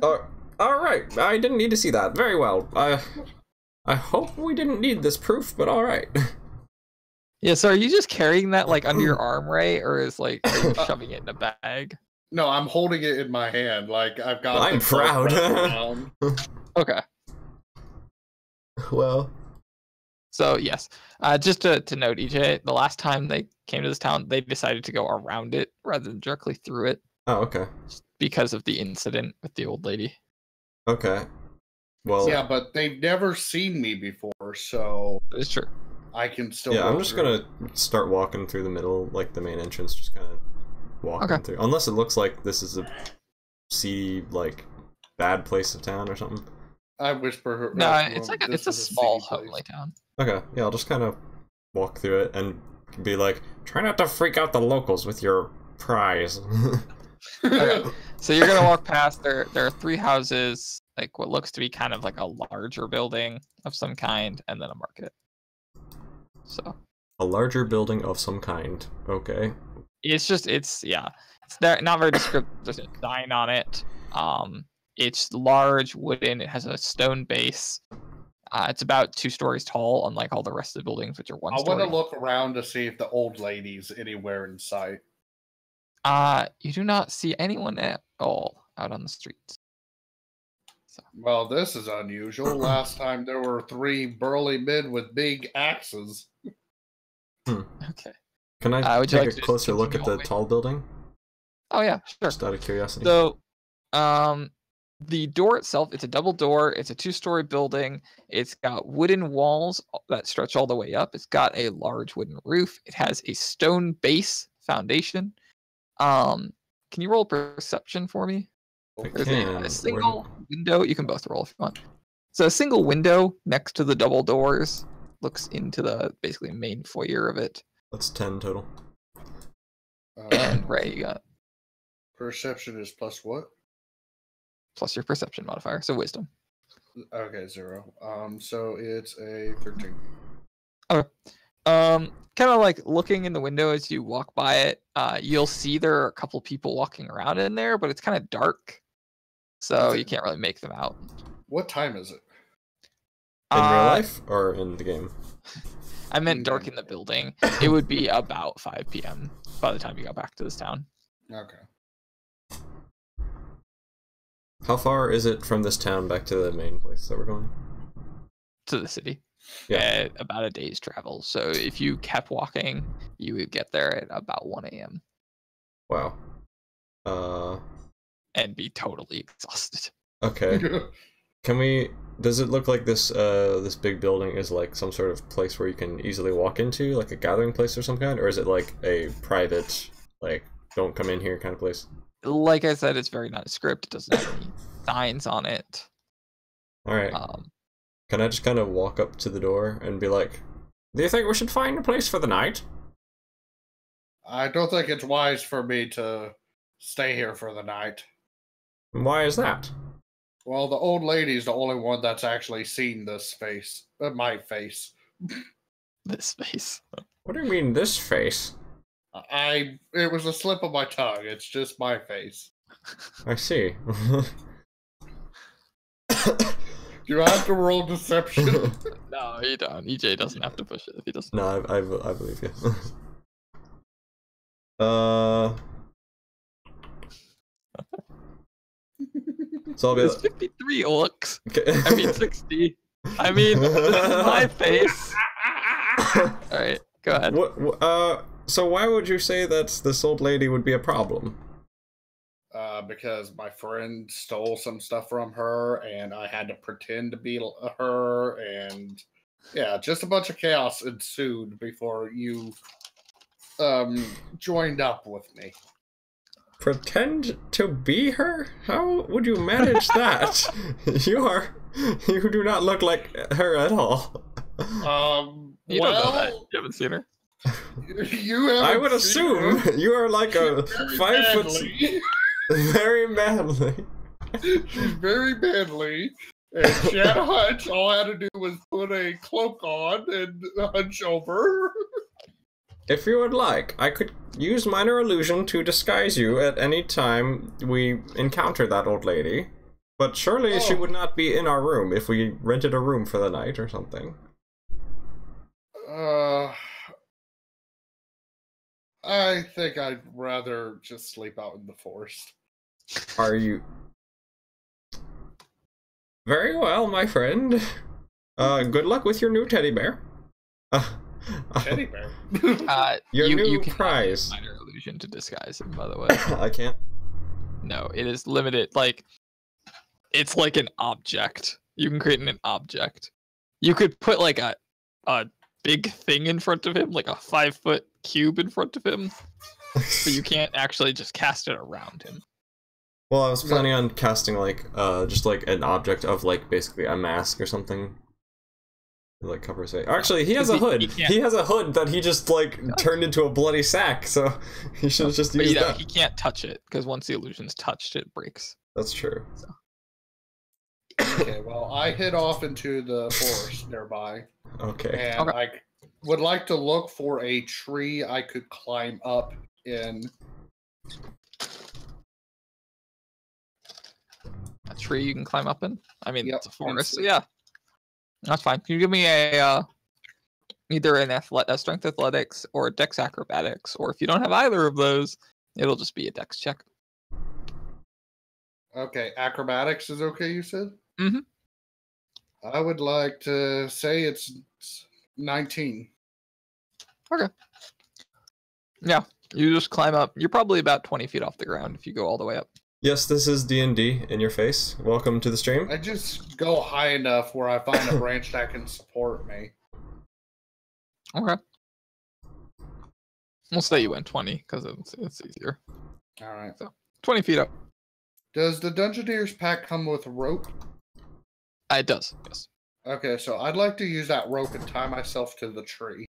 All right, I didn't need to see that. Very well. I hope we didn't need this proof, but all right. Yeah. So, are you just carrying that like under your arm, Ray, or is like are you shoving it in a bag? No, I'm holding it in my hand. Like I've got. I'm proud. Okay. Well. So yes, just to note, EJ, the last time they came to this town, they decided to go around it rather than directly through it. Oh, okay. Because of the incident with the old lady. Okay. Well. Yeah, but they've never seen me before, so. It's true. I can still. Yeah, I'm just gonna start walking through the middle, like the main entrance, just kind of walking through. Unless it looks like this is a seedy, like, bad place of town or something. I whisper her. No, it's like it's a small, homely town. Okay, yeah, I'll just kind of walk through it and be like, try not to freak out the locals with your prize. Okay. So you're gonna walk past. There are 3 houses, like what looks to be kind of like a larger building of some kind, and then a market. So. A larger building of some kind. Okay. It's not very descriptive. There's a sign on it. It's large, wooden. It has a stone base. It's about 2 stories tall, unlike all the rest of the buildings, which are 1 story. I want to look around to see if the old lady's anywhere in sight. You do not see anyone at all out on the streets. So. Well, this is unusual. Last time there were 3 burly men with big axes. Okay. Can I take a closer look at the tall building? Oh yeah, sure. Just out of curiosity. So, the door itself, it's a double door. It's a 2-story building. It's got wooden walls that stretch all the way up. It's got a large wooden roof. It has a stone base foundation. Can you roll perception for me? There's a single window. You can both roll if you want. So a single window next to the double doors looks into the basically main foyer of it. That's 10 total. And Ray, you got perception is plus what? Plus your perception modifier, so wisdom. Okay, 0. So it's a 13. Okay. Kind of like looking in the window as you walk by it, you'll see there are a couple people walking around in there, but it's kind of dark. so you can't really make them out. What time is it? In real life or in the game? I meant dark in the building. It would be about 5 p.m. by the time you got back to this town. Okay. How far is it from this town back to the main place that we're going? To the city. Yeah. About a day's travel. So if you kept walking, you would get there at about 1 a.m. Wow. And be totally exhausted. Okay. Can we... Does it look like this this big building is like some sort of place where you can easily walk into, like a gathering place or some kind? Or is it like a private, like, don't come in here kind of place? Like I said, it's very nondescript. It doesn't have any signs on it. Alright. Can I just kind of walk up to the door and be like, do you think we should find a place for the night? I don't think it's wise for me to stay here for the night. Why is that? Well, the old lady's the only one that's actually seen this face. My face. This face. What do you mean, this face? It was a slip of my tongue. It's just my face. I see. Do I have to roll deception? No, you don't. EJ doesn't have to push it if he doesn't. No, I believe you. So I'll be It's like, 53 looks. okay. I mean 60. I mean, this is my face. Alright, go ahead. So why would you say that this old lady would be a problem? Because my friend stole some stuff from her, and I had to pretend to be her, and yeah, just a bunch of chaos ensued before you joined up with me. Pretend to be her? How would you manage that? You do not look like her at all. You don't know that. You haven't seen her. You haven't I would assume her. you are like a Very 5 foot. manly. Very manly. She's very manly. And she had a hunch. All I had to do was put a cloak on and hunch over. If you would like, I could use minor illusion to disguise you at any time we encounter that old lady. But surely she would not be in our room if we rented a room for the night or something. I think I'd rather just sleep out in the forest. Are you... Very well, my friend. Good luck with your new teddy bear. Teddy bear. Your new you cannot prize. use minor illusion to disguise him, by the way. I can't. No, it is limited. Like, it's like an object. You can create an object. You could put like a big thing in front of him, like a 5-foot cube in front of him, but you can't actually just cast it around him. Well, I was planning on casting like just like an object of like basically a mask or something. Like covers it. Actually, he has a hood. He has a hood that he just like turned into a bloody sack. So he should have just used that. He can't touch it because once the illusion's touched, it breaks. That's true. So. Okay, well, I head off into the forest nearby. Okay. And I would like to look for a tree I could climb up in. A tree you can climb up in? I mean, Yep, it's a forest, so yeah. That's fine. Can you give me a either a strength athletics or a dex acrobatics, or if you don't have either of those, it'll just be a dex check. Okay, acrobatics is okay, you said? Mm-hmm. I would like to say it's 19. Okay. Yeah, you just climb up. You're probably about 20 feet off the ground if you go all the way up. Yes, this is D&D in your face. Welcome to the stream. I just go high enough where I find a branch that can support me. Okay. We'll say you went 20 because it's easier. All right. So 20 feet up. Does the Dungeoneer's pack come with rope? It does, yes. Okay, so I'd like to use that rope and tie myself to the tree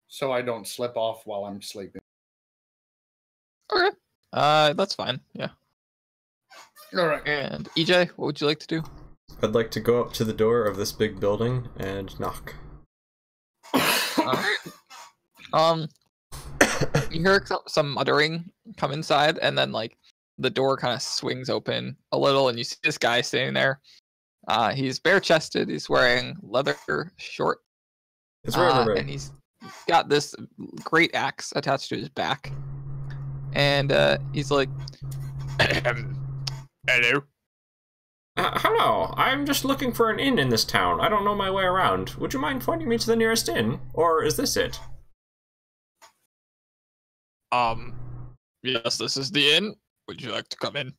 so I don't slip off while I'm sleeping. Okay. That's fine, yeah. All right. And EJ, what would you like to do? I'd like to go up to the door of this big building and knock. You hear some muttering come inside, and then like the door kind of swings open a little, and you see this guy standing there. He's bare-chested. He's wearing leather short. It's right. And he's got this great axe attached to his back. And he's like, hello. Hello, I'm just looking for an inn in this town. I don't know my way around. Would you mind pointing me to the nearest inn? Or is this it? Yes, this is the inn. Would you like to come in?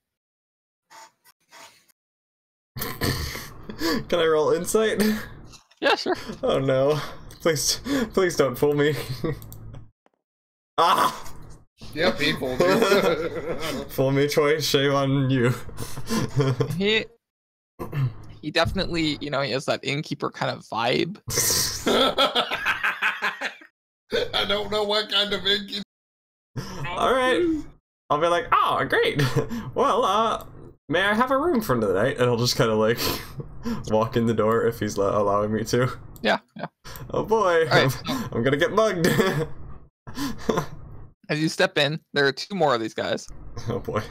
Can I roll insight? Yeah, sure. Oh no. Please don't fool me. Ah! Yep, he fooled you. Fool me twice, shame on you. He definitely, he has that innkeeper kind of vibe. I don't know what kind of innkeeper. Alright. I'll be like, oh, great. Well, may I have a room for the night? And I'll just kind of like walk in the door if he's allowing me to. Yeah. Oh boy, right. I'm gonna get mugged. As you step in, there are 2 more of these guys. Oh boy.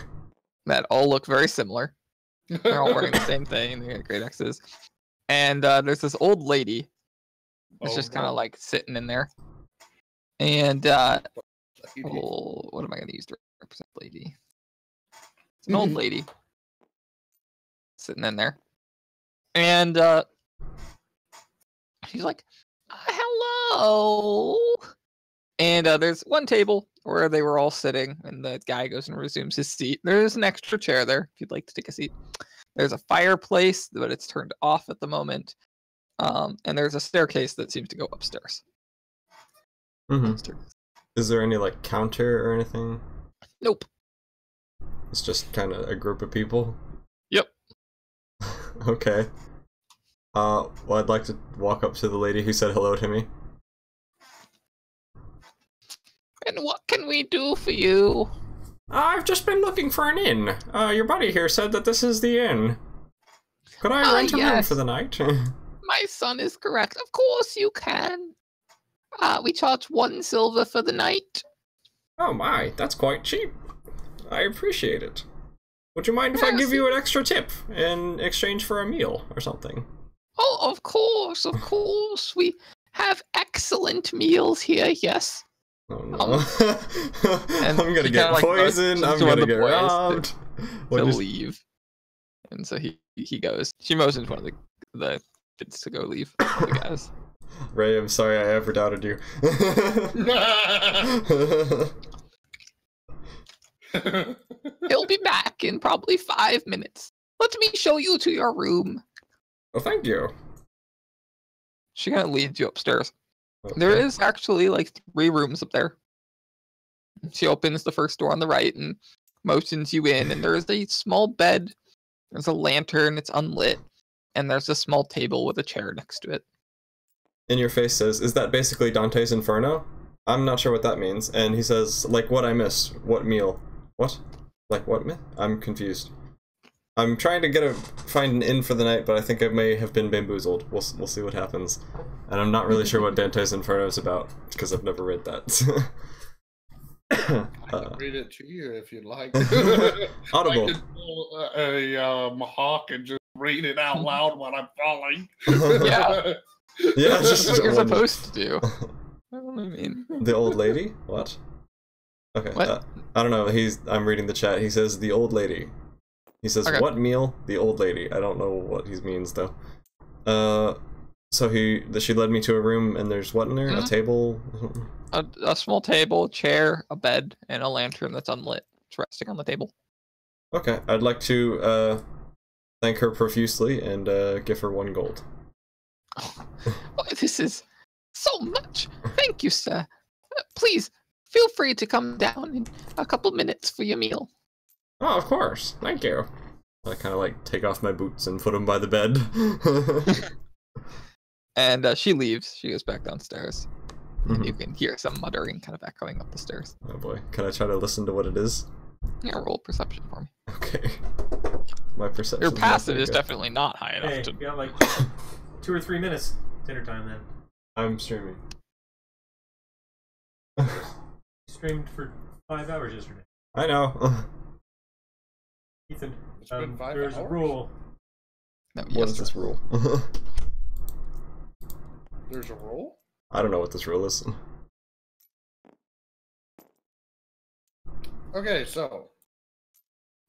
That all look very similar. They're all wearing the same thing. They got great X's. And there's this old lady that's just kind of like sitting in there. And what am I going to use to represent lady? It's an old lady sitting in there. And she's like, hello. And there's one table where they were all sitting, and the guy goes and resumes his seat. There's an extra chair there if you'd like to take a seat. There's a fireplace, but it's turned off at the moment. And there's a staircase that seems to go upstairs. Mm-hmm. Is there any like counter or anything? Nope. It's just kind of a group of people? Yep. Okay. Well, I'd like to walk up to the lady who said hello to me. And what can we do for you? I've just been looking for an inn. Your buddy here said that this is the inn. Could I rent a room for the night? My son is correct. Of course you can. We charge 1 silver for the night. Oh my, that's quite cheap. I appreciate it. Would you mind if I give you an extra tip in exchange for a meal or something? Oh, of course. We have excellent meals here, yes. Oh no. I'm gonna get poisoned, I'm gonna get robbed. To leave. And so he goes. She motions one of the kids to go leave. The guys. Ray, I'm sorry I ever doubted you. He'll be back in probably 5 minutes. Let me show you to your room. Oh, thank you. She kind of leads you upstairs. Okay. There is actually like 3 rooms up there. She opens the first door on the right and motions you in, and there is a small bed. There's a lantern, it's unlit, and there's a small table with a chair next to it. In your face says, is that basically Dante's Inferno? I'm not sure what that means. And he says, like, what I miss? What meal? What? Like, what? I'm confused. I'm trying to find an inn for the night, but I think I may have been bamboozled. We'll see what happens. And I'm not really sure what Dante's Inferno is about, because I've never read that. I can read it to you if you'd like. Audible. I can pull a hawk and just read it out loud while I'm falling. Yeah. Yeah, that's what you're supposed to do. I don't mean. The old lady? What? Okay. What? I don't know. I'm reading the chat. He says the old lady. He says, okay. What meal? The old lady. I don't know what he means though. So she led me to a room, and there's what in there? A table? A small table, a chair, a bed, and a lantern that's unlit. It's resting on the table. Okay, I'd like to thank her profusely and give her 1 gold. Oh, this is so much. Thank you, sir. Please feel free to come down in a couple minutes for your meal. Oh, of course. Thank you. I kind of like take off my boots and put them by the bed. And she leaves. She goes back downstairs. And you can hear some muttering kind of echoing up the stairs. Oh boy. Can I try to listen to what it is? Yeah, roll perception for me. Okay. My perception. Your passive is definitely not high enough to. You got like 2 or 3 minutes dinner time then. I'm streaming. Streamed for 5 hours yesterday. I know. Ethan, It's been 5 there's a hours? rule. No, What is this rule? There's a rule? I don't know what this rule is. Okay, so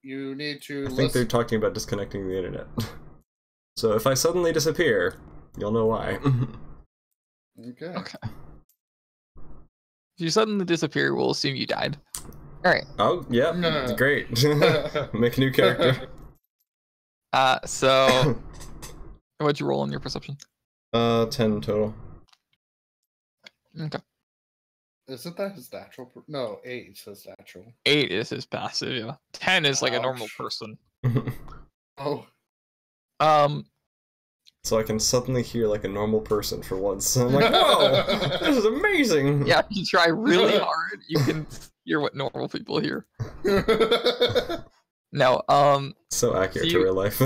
you need to I think they're talking about disconnecting the internet. So if I suddenly disappear, you'll know why. Okay. Okay. If you suddenly disappear, we'll assume you died. All right. Oh, yeah, No. great. Make a new character. So what'd you roll in your perception? 10 total. Okay. Isn't that his natural? No, 8 says natural. 8 is his passive. Yeah. 10 is like a normal Ouch. person. Oh. So I can suddenly hear like a normal person for once. I'm like, whoa, this is amazing. Yeah, if you try really hard, you can hear what normal people hear. No, So accurate So to you- real life.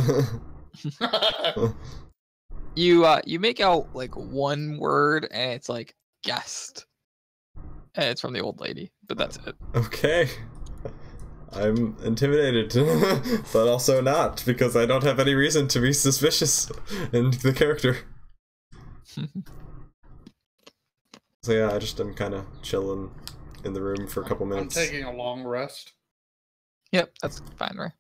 you make out like one word and it's like guest. And it's from the old lady, but that's it. Okay. I'm intimidated, but also not, because I don't have any reason to be suspicious in the character. So yeah, I just am kind of chilling in the room for a couple I'm minutes. taking a long rest. Yep, that's fine, right?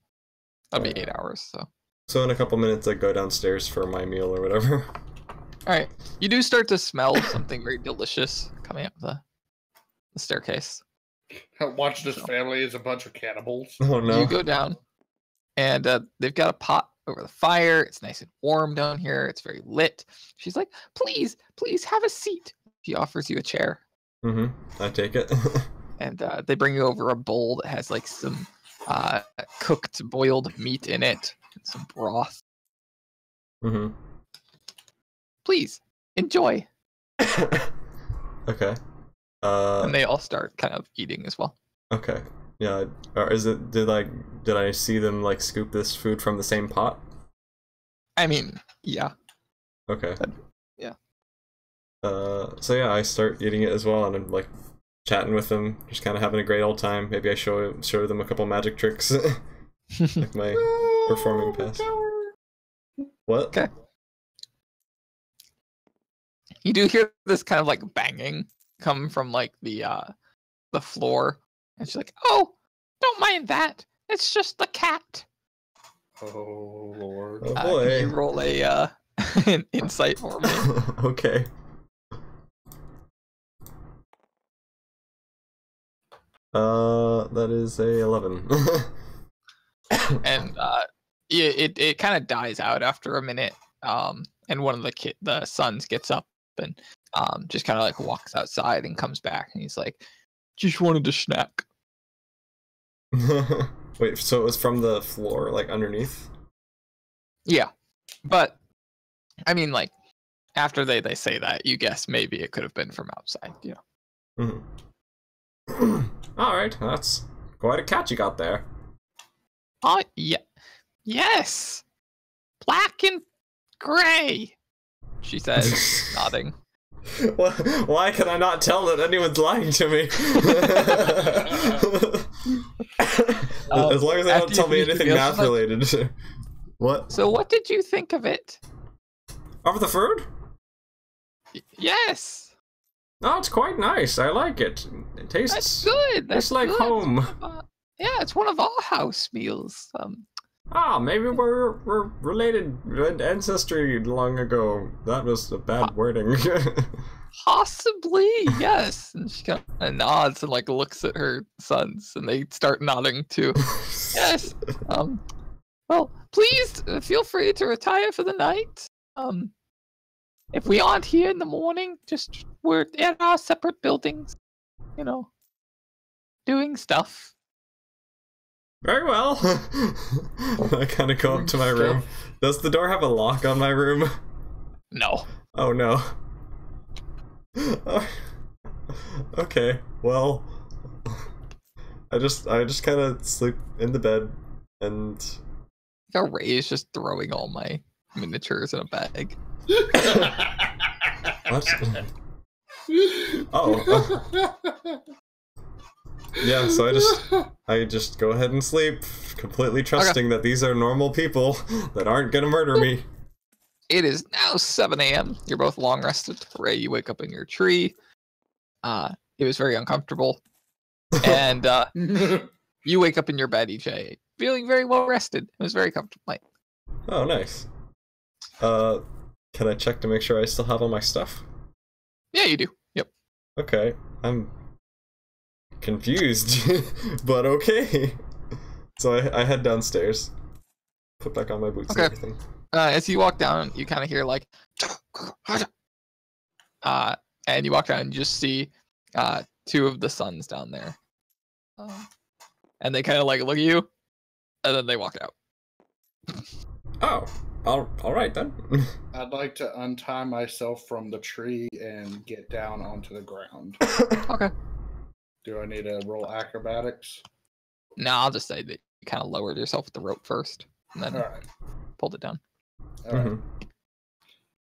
That'll be 8 hours, so. So in a couple minutes I go downstairs for my meal or whatever. Alright. You do start to smell something very delicious coming up the staircase. Watch this family as a bunch of cannibals. Oh no. You go down, and they've got a pot over the fire. It's nice and warm down here. It's very lit. She's like, please, please have a seat. She offers you a chair, I take it. and they bring you over a bowl that has like some cooked boiled meat in it and some broth. Please enjoy. Okay. And they all start kind of eating as well. Okay. Yeah. Or is it? Did I see them like scoop this food from the same pot? I mean, yeah. Okay. Yeah. So yeah, I start eating it as well, and I'm like chatting with them, just kind of having a great old time. Maybe I show them a couple magic tricks, like my performing past. What? Okay. You do hear this kind of like banging come from like the floor, and she's like, "Oh, don't mind that. It's just the cat." Oh lord. Oh Can boy. you roll a an insight for me? Okay. That is a 11. And it kind of dies out after a minute. And one of the sons gets up and just kind of like walks outside and comes back, and he's like, "Just wanted a snack." Wait, so it was from the floor, like underneath? Yeah, but I mean, like after they say that, you guess maybe it could have been from outside. You know. All right, that's quite a cat you got there. Oh yeah, yes, black and gray. She says, nodding. Why can I not tell that anyone's lying to me? As long as they after don't you tell me finish your anything meal, math she's like, related. What? So what did you think of it? Of the food? Yes, Oh, it's quite nice. I like it. It tastes. that's good. That's Tastes like good. home. Yeah, it's one of our house meals. Ah, maybe we're related ancestry long ago. That was a bad wording. Possibly, yes. And she kind of nods and like looks at her sons, and they start nodding too. Yes. Well, please feel free to retire for the night. If we aren't here in the morning, just we're in our separate buildings, you know, doing stuff. Very well. I kind of go up to my room. Does the door have a lock on my room? No. Oh no. Okay, well, I just kind of sleep in the bed, and Ray is just throwing all my miniatures in a bag. what? Oh, Yeah, so I just go ahead and sleep, completely trusting that these are normal people that aren't gonna murder me. It is now 7 a.m. You're both long rested. Ray, you wake up in your tree. It was very uncomfortable. And you wake up in your bed, EJ, feeling very well rested. It was very comfortable night. Oh, nice. Can I check to make sure I still have all my stuff? Yeah, you do. Yep. Okay, I'm confused, but okay. So I head downstairs, put back on my boots and everything. As you walk down, you kind of hear like, and you walk down and you just see two of the sons down there. And they kind of like look at you, and then they walk out. Oh, all right then. I'd like to untie myself from the tree and get down onto the ground. Okay. Do I need to roll acrobatics? No, I'll just say that you kind of lowered yourself with the rope first, and then pulled it down. All right.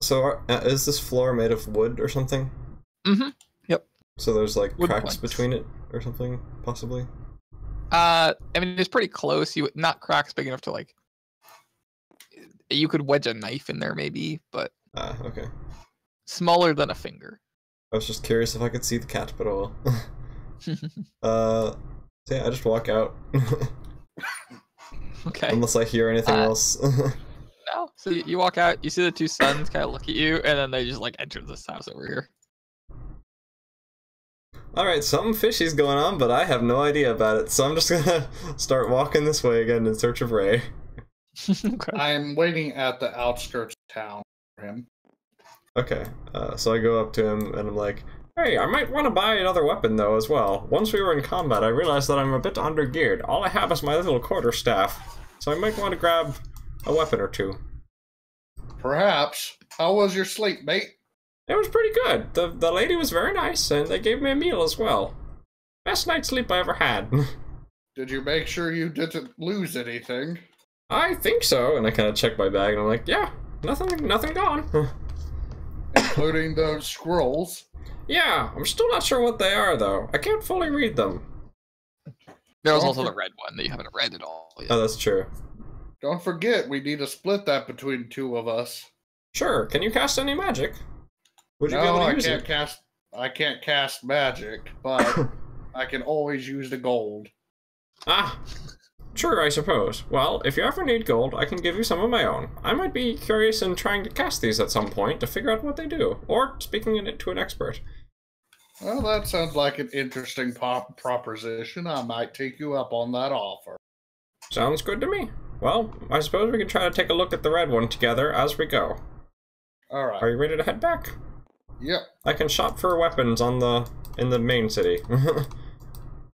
So is this floor made of wood or something? Mm-hmm. Yep. So there's like Wood cracks planks. between it or something, possibly? I mean, it's pretty close. Not cracks big enough to like. You could wedge a knife in there maybe, but Okay. smaller than a finger. I was just curious if I could see the cat, but oh well. So yeah, I just walk out. Okay. Unless I hear anything else. No. So you walk out, you see the two sons kind of look at you, and then they just like enter this house over here. Alright, something fishy's going on, but I have no idea about it, so I'm just gonna start walking this way again in search of Ray. Okay. I'm waiting at the outskirts of town for him. Okay, so I go up to him and I'm like, hey, I might want to buy another weapon though as well. Once we were in combat, I realized that I'm a bit undergeared. All I have is my little quarterstaff, so I might want to grab a weapon or two. Perhaps. How was your sleep, mate? It was pretty good. The lady was very nice, and they gave me a meal as well. Best night's sleep I ever had. Did you make sure you didn't lose anything? I think so, and I kind of check my bag, and I'm like, yeah, nothing gone. Including those scrolls? Yeah, I'm still not sure what they are, though. I can't fully read them. There was also the red one that you haven't read at all yet. Oh, that's true. Don't forget, we need to split that between two of us. Sure, can you cast any magic? Would you be No, able to I use can't it? cast. I can't cast magic, but I can always use the gold. Ah, sure, I suppose. Well, if you ever need gold, I can give you some of my own. I might be curious in trying to cast these at some point to figure out what they do, or speaking it to an expert. Well, that sounds like an interesting proposition. I might take you up on that offer. Sounds good to me. Well, I suppose we can try to take a look at the red one together as we go. All right. Are you ready to head back? Yep. I can shop for weapons in the main city. All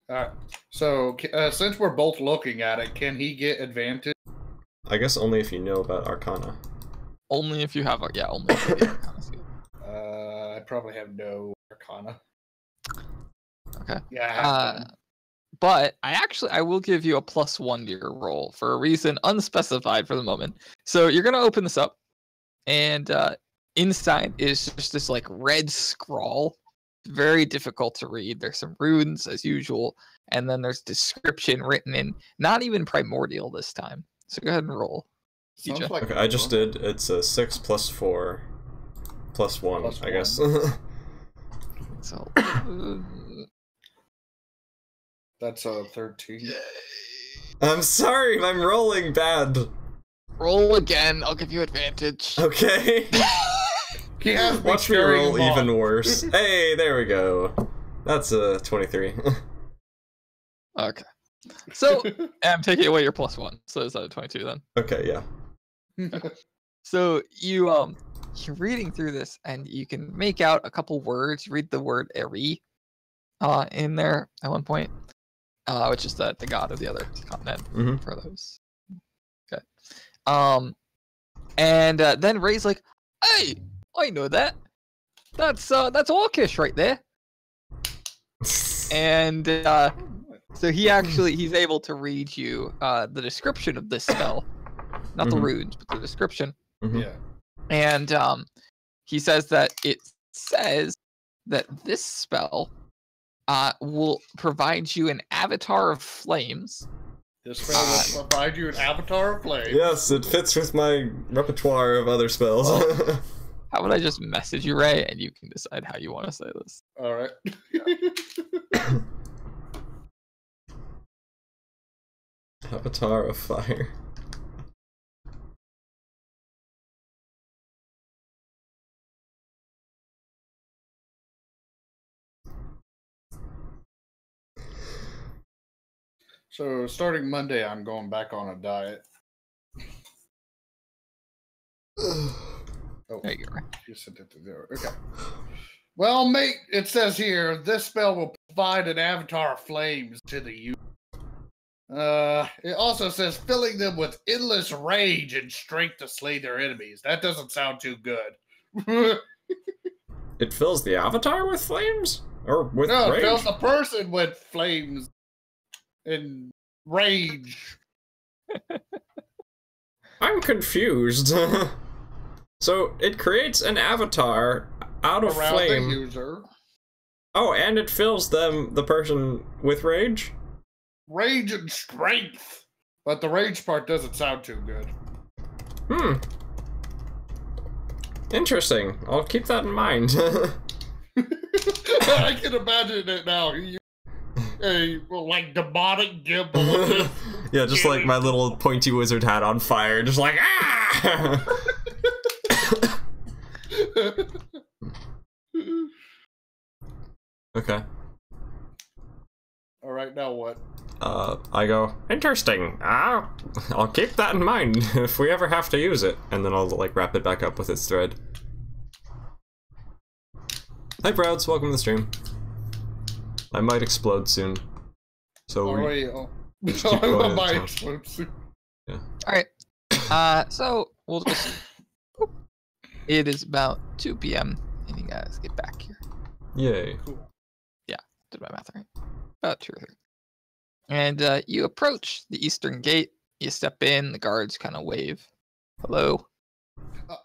right. So, since we're both looking at it, can he get advantage? I guess only if you know about Arcana. Only if you have only if you have Arcana skill. I probably have no Arcana. Okay. Yeah. I have none. But I will give you a +1 to your roll for a reason unspecified for the moment. So you're gonna open this up, and inside is just this like red scrawl, very difficult to read. There's some runes as usual, and then there's description written in not even primordial this time. So go ahead and roll. Sounds EJ. like Okay, I just did. It's a 6 plus 4 plus 1, Plus I guess. So that's a 13. I'm sorry, I'm rolling bad. roll again. I'll give you advantage. Okay. He has Watch me roll even worse. Hey, there we go. That's a 23. Okay. So I'm taking away your +1. So is that a 22 then? Okay, yeah. So you're reading through this, and you can make out a couple words. You read the word Eri in there at one point, which is the god of the other continent for those. Okay. And then Ray's like, "Hey, I know that. That's Orcish right there." And so he's able to read you the description of this spell, not the runes, but the description. Yeah. And he says that it says that this spell will provide you an avatar of flames. This spell will provide you an avatar of flame. Yes, it fits with my repertoire of other spells. How would I just message you, Ray, and you can decide how you want to say this? All right. Avatar of fire. So starting Monday, I'm going back on a diet. Oh, There you go, Ray. you sent it to there. Okay. Well, mate, it says here this spell will provide an avatar of flames to the user. It also says filling them with endless rage and strength to slay their enemies. That doesn't sound too good. It fills the avatar with flames? Or with No, rage? it fills the person with flames and rage. I'm confused. So, it creates an avatar out of Around flame. the user. Oh, and it fills the person with rage? Rage and strength. But the rage part doesn't sound too good. Hmm. Interesting. I'll keep that in mind. I can imagine it now. Like demonic gimbal. Yeah, just like my little pointy wizard hat on fire, just like, ah! Okay. All right, now what? I go, interesting. I'll keep that in mind if we ever have to use it. And then I'll, like, wrap it back up with its thread. Hi, Prouds. Welcome to the stream. I might explode soon. So just keep going My until- explosive. All right. So we'll just. It is about 2 p.m. and you guys get back here. Yay. Cool. Did my math right? About 2 or 3. And you approach the eastern gate. You step in. The guards kind of wave. Hello.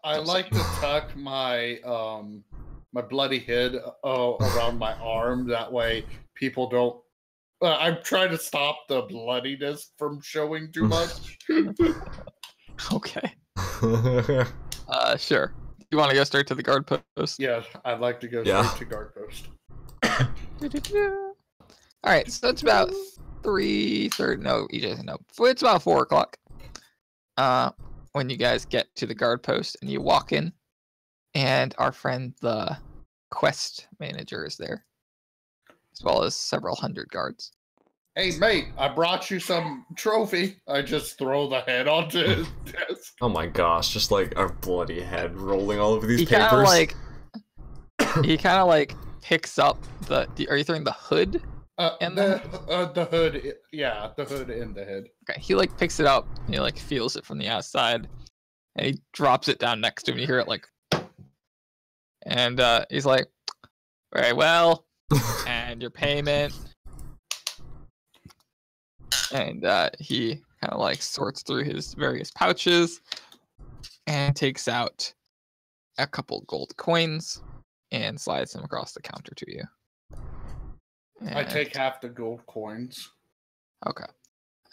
I like to tuck my my bloody head around my arm. That way, people don't. I'm trying to stop the bloodiness from showing too much. Okay. Sure. You want to go straight to the guard post? Yeah, I'd like to go Yeah. straight to guard post. All right, so it's about 3:30. No, EJ, no. It's about 4 o'clock. When you guys get to the guard post and you walk in, and our friend the quest manager is there, as well as several hundred guards. Hey, mate, I brought you some trophy. I just throw the head onto his desk. Oh my gosh, just like a bloody head rolling all over these He kind of papers. like, picks up the. Are you throwing the hood? And the hood, yeah, the hood and the head. Okay, he like picks it up and he like feels it from the outside, and he drops it down next to him. You hear it like, and he's like, "Very well, and your payment." And he kind of like sorts through his various pouches and takes out a couple gold coins and slides them across the counter to you. I And- take half the gold coins. Okay.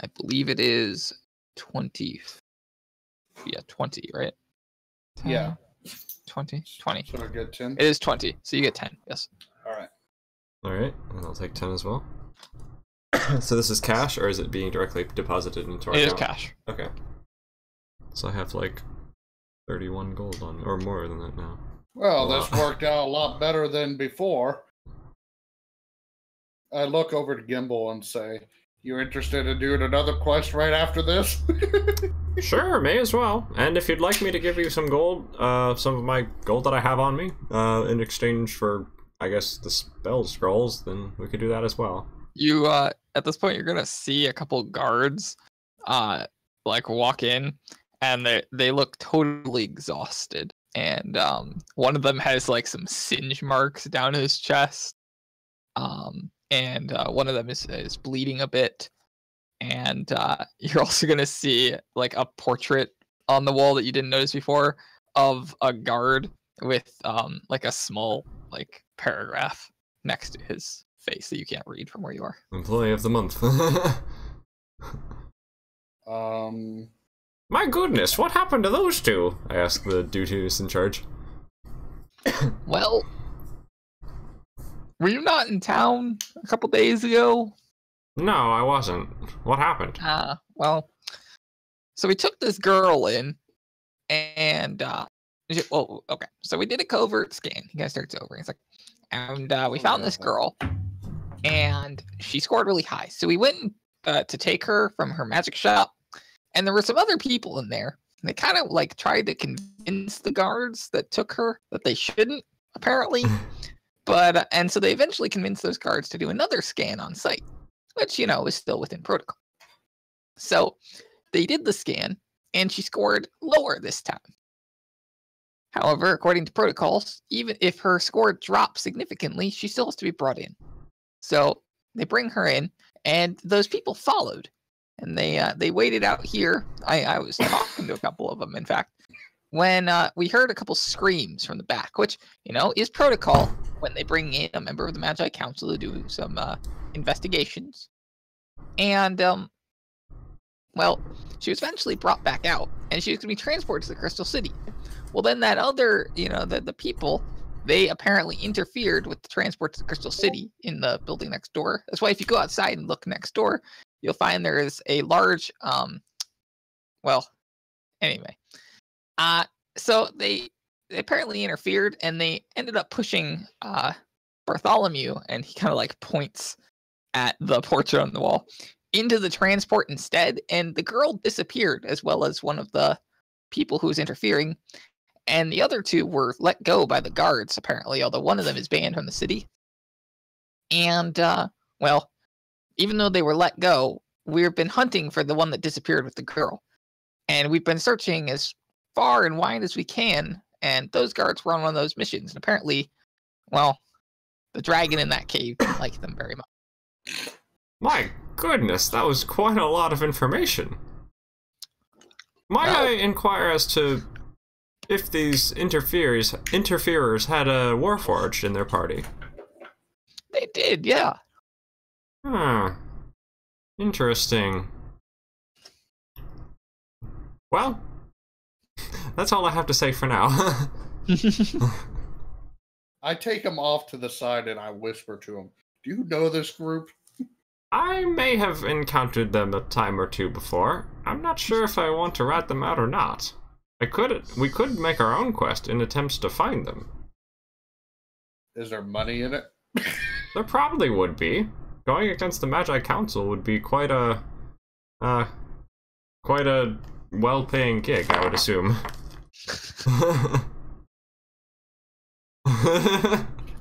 I believe it is 20. Yeah, 20, right? Yeah. 20? 20. So I get 10. It is 20, so you get 10, yes. All right. Alright, and I'll take 10 as well. So this is cash, or is it being directly deposited into our It is account? cash. Okay. So I have like 31 gold on, or more than that now. Well, Wow. this worked out a lot better than before. I look over to Gimbal and say, "You interested in doing another quest right after this?" Sure, may as well. And if you'd like me to give you some gold, some of my gold that I have on me, in exchange for, I guess, the spell scrolls, then we could do that as well. You, at this point, you're gonna see a couple guards, like walk in, and they look totally exhausted. And one of them has like some singe marks down his chest. And one of them is bleeding a bit. And you're also gonna see like a portrait on the wall that you didn't notice before of a guard with like a small like paragraph next to his face that you can't read from where you are. Employee of the month. My goodness, what happened to those two? I asked the dude who's in charge. Well, were you not in town a couple days ago? No, I wasn't. What happened? Well, so we took this girl in, and well, okay. So we did a covert scan. He guys starts over. He's like, and we found this girl, and she scored really high. So we went to take her from her magic shop, and there were some other people in there. And they kind of like tried to convince the guards that took her that they shouldn't, apparently. But and so they eventually convinced those guards to do another scan on site, which is still within protocol. So they did the scan, and she scored lower this time. However, according to protocols, even if her score drops significantly, she still has to be brought in. So they bring her in, and those people followed, and they waited out here. I was talking to a couple of them, in fact, when we heard a couple screams from the back, which is protocol when they bring in a member of the Magi Council to do some investigations. And well, she was eventually brought back out, and she was going to be transported to the Crystal City. Well, then that other, the people, they apparently interfered with the transport to the Crystal City in the building next door. That's why if you go outside and look next door, you'll find there is a large, well, anyway. So they apparently interfered, and they ended up pushing Bartholomew, and he kind of like points at the portrait on the wall, into the transport instead, and the girl disappeared, as well as one of the people who was interfering. And the other two were let go by the guards, apparently, although one of them is banned from the city. And, well, even though they were let go, we've been hunting for the one that disappeared with the girl. And we've been searching as far and wide as we can, and those guards were on one of those missions. And apparently, well, the dragon in that cave didn't like them very much. My goodness, that was quite a lot of information. Might I inquire as to if these interferers had a Warforged in their party? They did, yeah. Interesting. Well, that's all I have to say for now. I take him off to the side and I whisper to him, "Do you know this group?" I may have encountered them a time or two before. I'm not sure if I want to rat them out or not. We could make our own quest in attempts to find them. Is there money in it? There probably would be. Going against the Magi Council would be quite a well-paying gig, I would assume.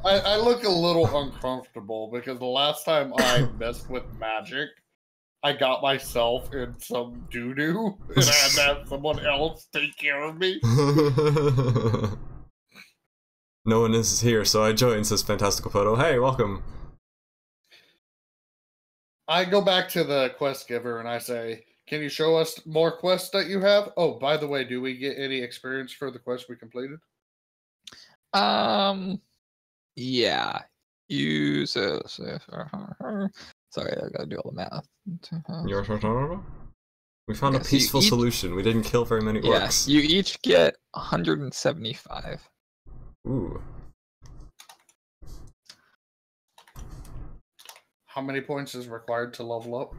I look a little uncomfortable because the last time I messed with magic, I got myself in some doo-doo, and I had to have someone else take care of me. No one is here, so I join, says Fantastical Photo. Hey, welcome. I go back to the quest giver and I say, "Can you show us more quests that you have? Oh, by the way, do we get any experience for the quest we completed?" Yeah. Use sorry, I gotta do all the math. We found a peaceful solution. We didn't kill very many orcs. Yeah, you each get 175. Ooh. How many points is required to level up?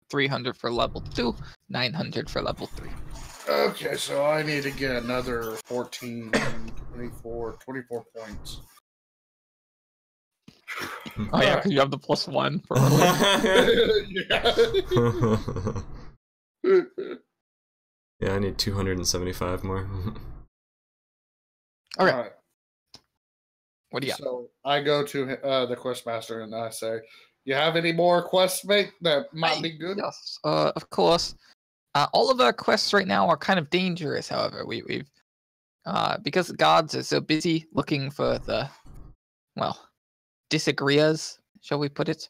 300 for level 2, 900 for level 3. Okay, so I need to get another 14, 24 points. Oh yeah, because you have the +1 for Yeah, I need 275 more. Okay. Right. What do you got? So I go to the questmaster and I say, "You have any more quests, mate, that might be good?" Yes, of course. All of our quests right now are kind of dangerous. However, we've because the gods are so busy looking for the disagreeas, shall we put it?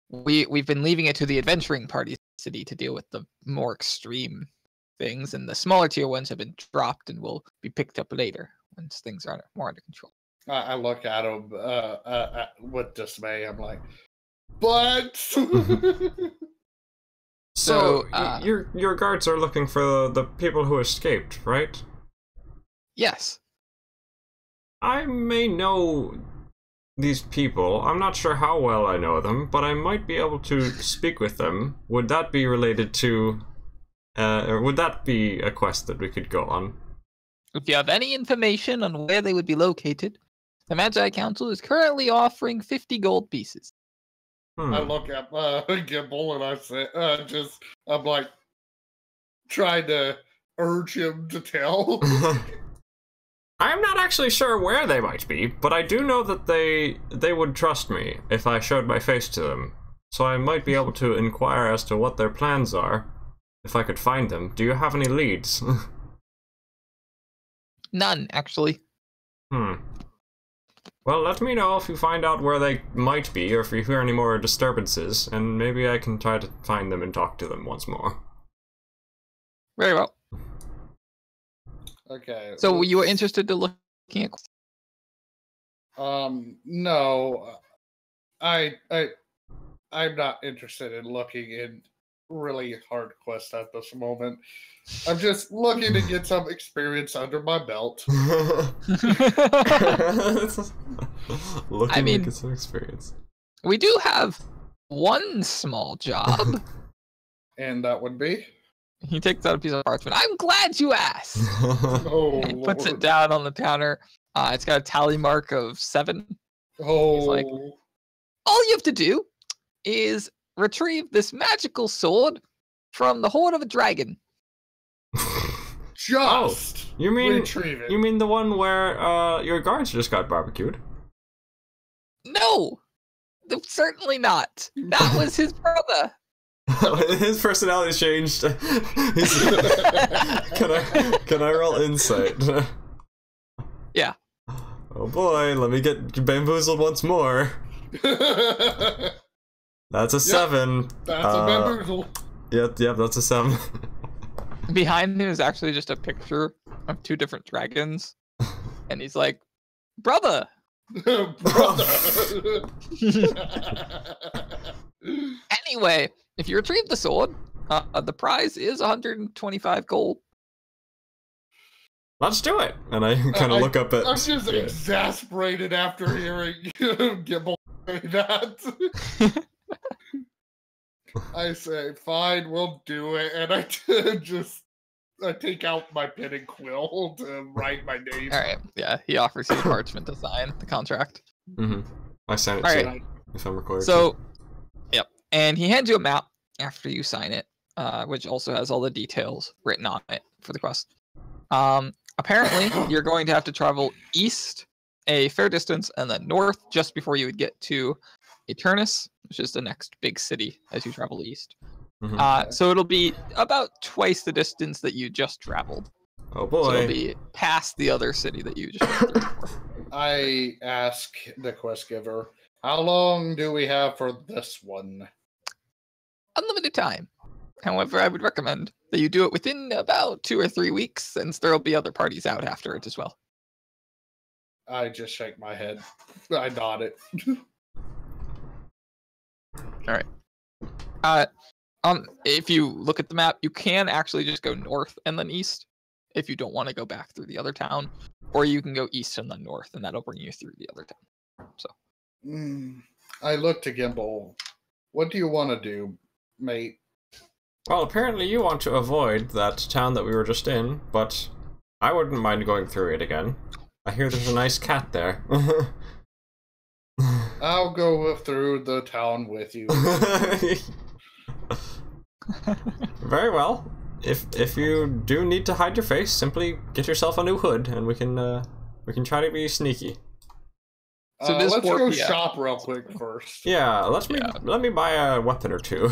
We've been leaving it to the adventuring party city to deal with the more extreme things, and the smaller tier ones have been dropped and will be picked up later once things are more under control. I look at him with dismay. I'm like, but So, So, your guards are looking for the people who escaped, right? yes. I may know these people. I'm not sure how well I know them, but I might be able to speak with them. Would that be related to, or would that be a quest that we could go on? If you have any information on where they would be located, the Magi Council is currently offering 50 gold pieces. I look at Gimble and I say, I'm like, trying to urge him to tell. I'm not actually sure where they might be, but I do know that they would trust me if I showed my face to them. So I might be able to inquire as to what their plans are, if I could find them. Do you have any leads? None, actually. Well, let me know if you find out where they might be, or if you hear any more disturbances, and maybe I can try to find them and talk to them once more. Very well. Okay. So you were interested in looking at... No. I'm not interested in looking in really hard quests at this moment. I'm just looking to get some experience under my belt. Looking to get some experience. We do have one small job. And that would be? He takes out a piece of parchment. I'm glad you asked. Oh, He puts it down on the counter. It's got a tally mark of 7. Oh. He's like, all you have to do is retrieve this magical sword from the hoard of a dragon. Just you mean retrieve it. You mean the one where your guards just got barbecued? No, certainly not. That was his brother. His personality's changed. Can I roll insight? Yeah. Oh boy, let me get bamboozled once more. That's a 7. That's a bamboozle. Yep, that's a 7. Behind him is actually just a picture of 2 different dragons. And he's like, brother! Brother! Anyway, if you retrieve the sword, the prize is 125 gold. Let's do it! And I kind of look up at... I'm just exasperated after hearing Gimble say that. I say, fine, we'll do it. And I take out my pen and quill to write my name. Alright, yeah, he offers you parchment to sign the contract. I sign it too, if I'm recording. So, yep. And he hands you a map after you sign it, which also has all the details written on it for the quest. Apparently, you're going to have to travel east a fair distance and then north just before you would get to Eternus, which is the next big city as you travel east. So it'll be about twice the distance that you just traveled. Oh boy. So it'll be past the other city that you just went through. I ask the quest giver, how long do we have for this one? Unlimited time. However, I would recommend that you do it within about 2 or 3 weeks, since there will be other parties out after it as well. I just shake my head. I nod it. All right. If you look at the map, you can actually just go north and then east if you don't want to go back through the other town, or you can go east and then north, and that'll bring you through the other town. So, I look to Gimble. What do you want to do, mate? Well, apparently you want to avoid that town that we were just in, but I wouldn't mind going through it again. I hear there's a nice cat there. I'll go through the town with you. Very well. If you do need to hide your face, simply get yourself a new hood, and we can try to be sneaky. So let's go shop real quick first. Yeah, let me buy a weapon or 2.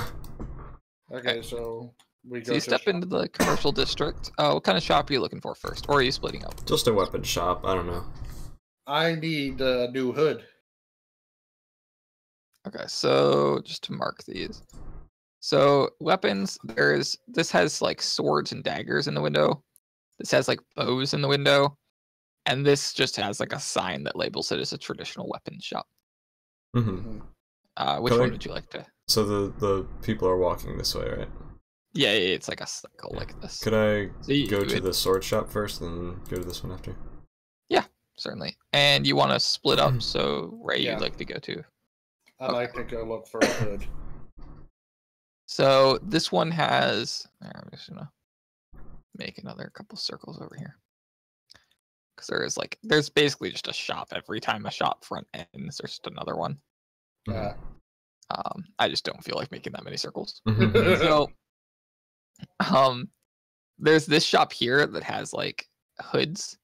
Okay, so we go. So you step into the commercial district. What kind of shop are you looking for first, or are you splitting up? Just a weapon shop. I don't know. I need a new hood. Okay, so just to mark these. So weapons, this has like swords and daggers in the window. This has like bows in the window. And this just has like a sign that labels it as a traditional weapons shop. Mm-hmm. Which Color- one would you like to? So the people are walking this way, right? Yeah, it's like a cycle like this. Could I So you go to would- the sword shop first, and go to this one after? Certainly. And you want to split up, so Ray, Yeah. you'd like to go to. I'd like to go look for a hood. So this one has. I'm just gonna make another couple circles over here. Because there's basically just a shop every time a shop front ends. There's just another one. Yeah. I just don't feel like making that many circles. Mhm. So, there's this shop here that has like hoods,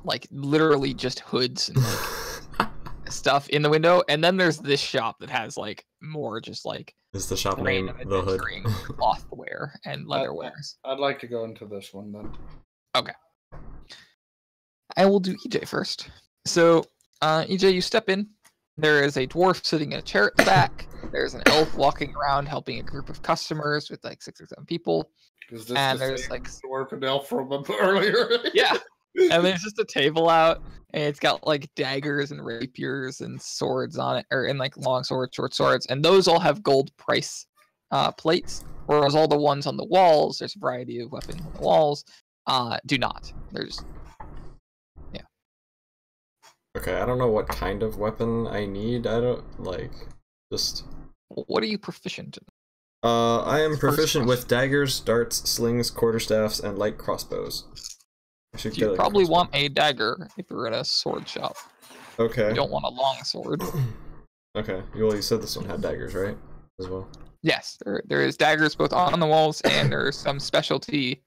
like literally just hoods and like stuff in the window, and then there's this shop that has like more just like Is the shop plain name of the hood? adventuring clothwear and leatherwares. I'd like to go into this one then. I will do EJ first. So, EJ, you step in. There is a dwarf sitting in a chair at the back. There's an elf walking around helping a group of customers with like 6 or 7 people. Is this And the there's, same like- dwarf and elf from earlier? Yeah. And there's just a table out, and it's got like daggers and rapiers and swords on it, or in like long swords, short swords, and those all have gold price plates. Whereas all the ones on the walls, there's a variety of weapons on the walls, do not. There's Okay, I don't know what kind of weapon I need. I don't just. what are you proficient in? I am First proficient with question. daggers, darts, slings, quarterstaffs, and light crossbows. I should You get a probably crossbow. want a dagger if you're at a sword shop. Okay. You don't want a long sword. Okay. Well, you said this one had daggers, right? As well. Yes, there is daggers both on the walls, and there's some specialty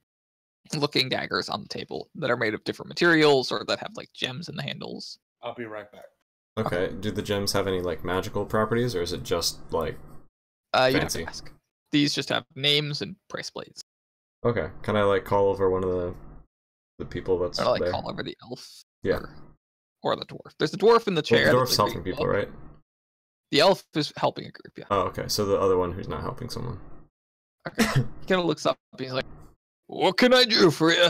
looking daggers on the table that are made of different materials or that have like gems in the handles. I'll be right back. Okay. Do the gems have any like magical properties, or is it just like? You'd have Fancy. to ask. These just have names and price plates. Okay. Can I like call over one of the people that's Or like there? call over the elf. Yeah. Or the dwarf. There's the dwarf in the Well, chair. the that's, dwarf's like, helping reading a people, book. right? The elf is helping a group, yeah. Oh, okay. So the other one who's not helping someone. Okay. He kind of looks up and he's like, "What can I do for you?"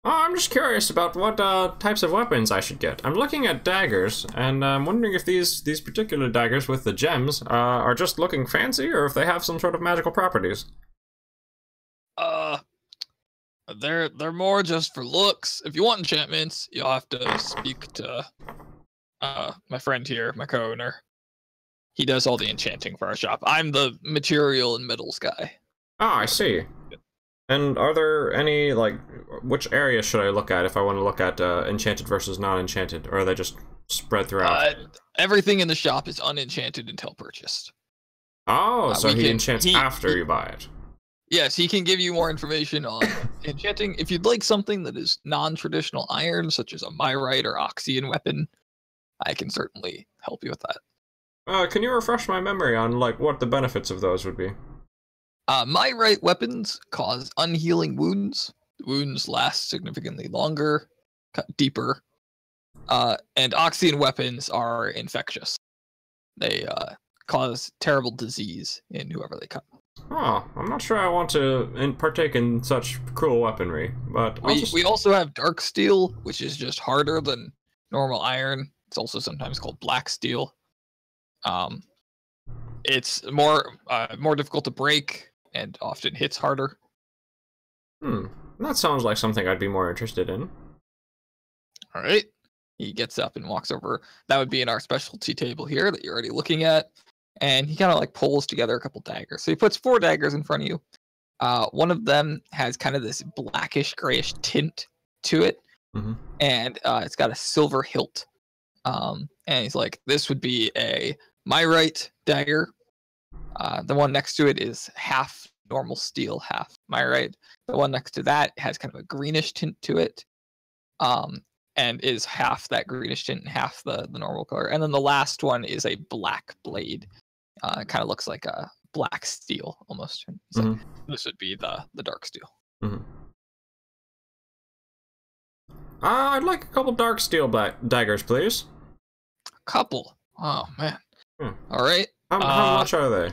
Oh, I'm just curious about what types of weapons I should get. I'm looking at daggers, and I'm wondering if these particular daggers with the gems are just looking fancy, or if they have some sort of magical properties. They're more just for looks. If you want enchantments, you'll have to speak to my friend here, my co-owner. He does all the enchanting for our shop. I'm the material and metals guy. Ah, I see. And are there any, like, which area should I look at if I want to look at enchanted versus non-enchanted, or are they just spread throughout? Everything in the shop is unenchanted until purchased. Oh, so we he can- enchants after you buy it. Yes, he can give you more information on enchanting. If you'd like something that is non-traditional iron, such as a myrite or oxian weapon, I can certainly help you with that. Can you refresh my memory on, like, what the benefits of those would be? Myrite weapons cause unhealing wounds. Wounds last significantly longer, cut deeper. And oxian weapons are infectious. They cause terrible disease in whoever they cut. Oh, I'm not sure I want to partake in such cruel weaponry, but We also have dark steel, which is just harder than normal iron. It's also sometimes called black steel. It's more difficult to break and often hits harder. That sounds like something I'd be more interested in. All right. He gets up and walks over. That would be in our specialty table here that you're already looking at. And he kind of like pulls together a couple daggers. So he puts 4 daggers in front of you. One of them has kind of this blackish grayish tint to it. Mm-hmm. And it's got a silver hilt. And he's like, this would be a myrite dagger. The one next to it is half normal steel, half myrite. The one next to that has kind of a greenish tint to it. And is half that greenish tint and half the normal color. And then the last one is a black blade. It kind of looks like a black steel almost. And he's like, this would be the dark steel. Mm-hmm. I'd like a couple dark steel daggers, please. Couple. Oh man. Hmm. All right. How much are they?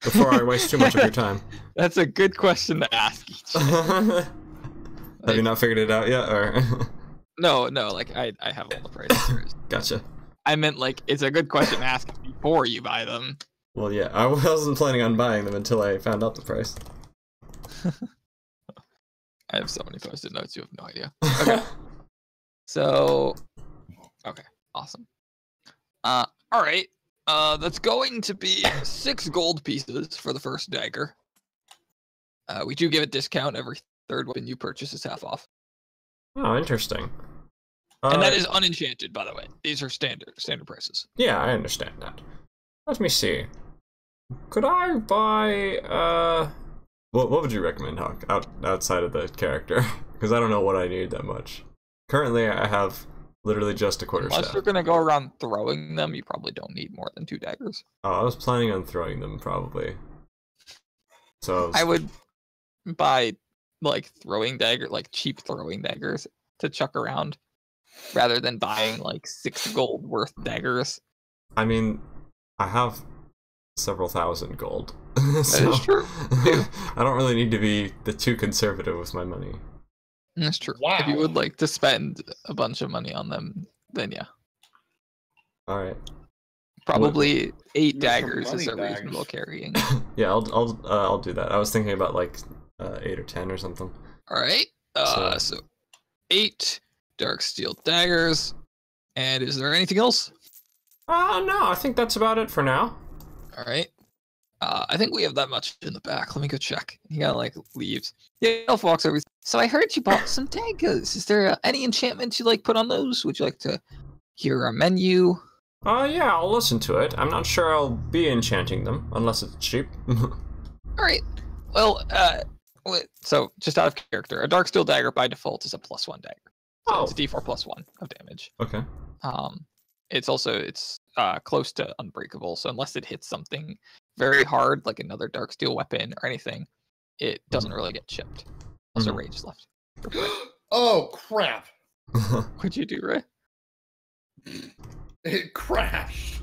Before I waste too much of your time. That's a good question to ask. Have you not figured it out yet, or? No, like I have all the prices. Gotcha. I meant like it's a good question to ask before you buy them. Well, yeah, I wasn't planning on buying them until I found out the price. I have so many post-it notes, you have no idea. Okay. So, okay, awesome. All right. That's going to be 6 gold pieces for the first dagger. We do give a discount every third weapon you purchase is half off. Oh, interesting. And that is unenchanted, by the way. These are standard prices. Yeah, I understand that. Let me see. Could I buy, what would you recommend, Hawk, outside of the character? Because I don't know what I need that much. Currently, I have literally just a quarterstaff. Unless you're gonna go around throwing them, you probably don't need more than 2 daggers. Oh, I was planning on throwing them, probably. So I would buy, like, cheap throwing daggers to chuck around, rather than buying, like, 6 gold worth daggers. I mean, I have several thousand gold. That is true. I don't really need to be too conservative with my money. That's true. Wow. If you would like to spend a bunch of money on them, then yeah. Alright. Probably 8 Use some daggers is money a bags. reasonable carrying. Yeah, I'll do that. I was thinking about like 8 or 10 or something. Alright. So 8 dark steel daggers. And is there anything else? No, I think that's about it for now. Alright. I think we have that much in the back. Let me go check. He kind of like leaves. The elf walks over. So I heard you bought some daggers. Is there any enchantments you like put on those? Would you like to hear our menu? Yeah, I'll listen to it. I'm not sure I'll be enchanting them, unless it's cheap. Alright. Well, so just out of character, a dark steel dagger by default is a +1 dagger. So it's a d4 +1 of damage. Okay. It's close to unbreakable, so unless it hits something very hard, like another dark steel weapon or anything, it doesn't really get chipped. Also, rage is left. Oh, crap. What'd you do, Ray? It crashed.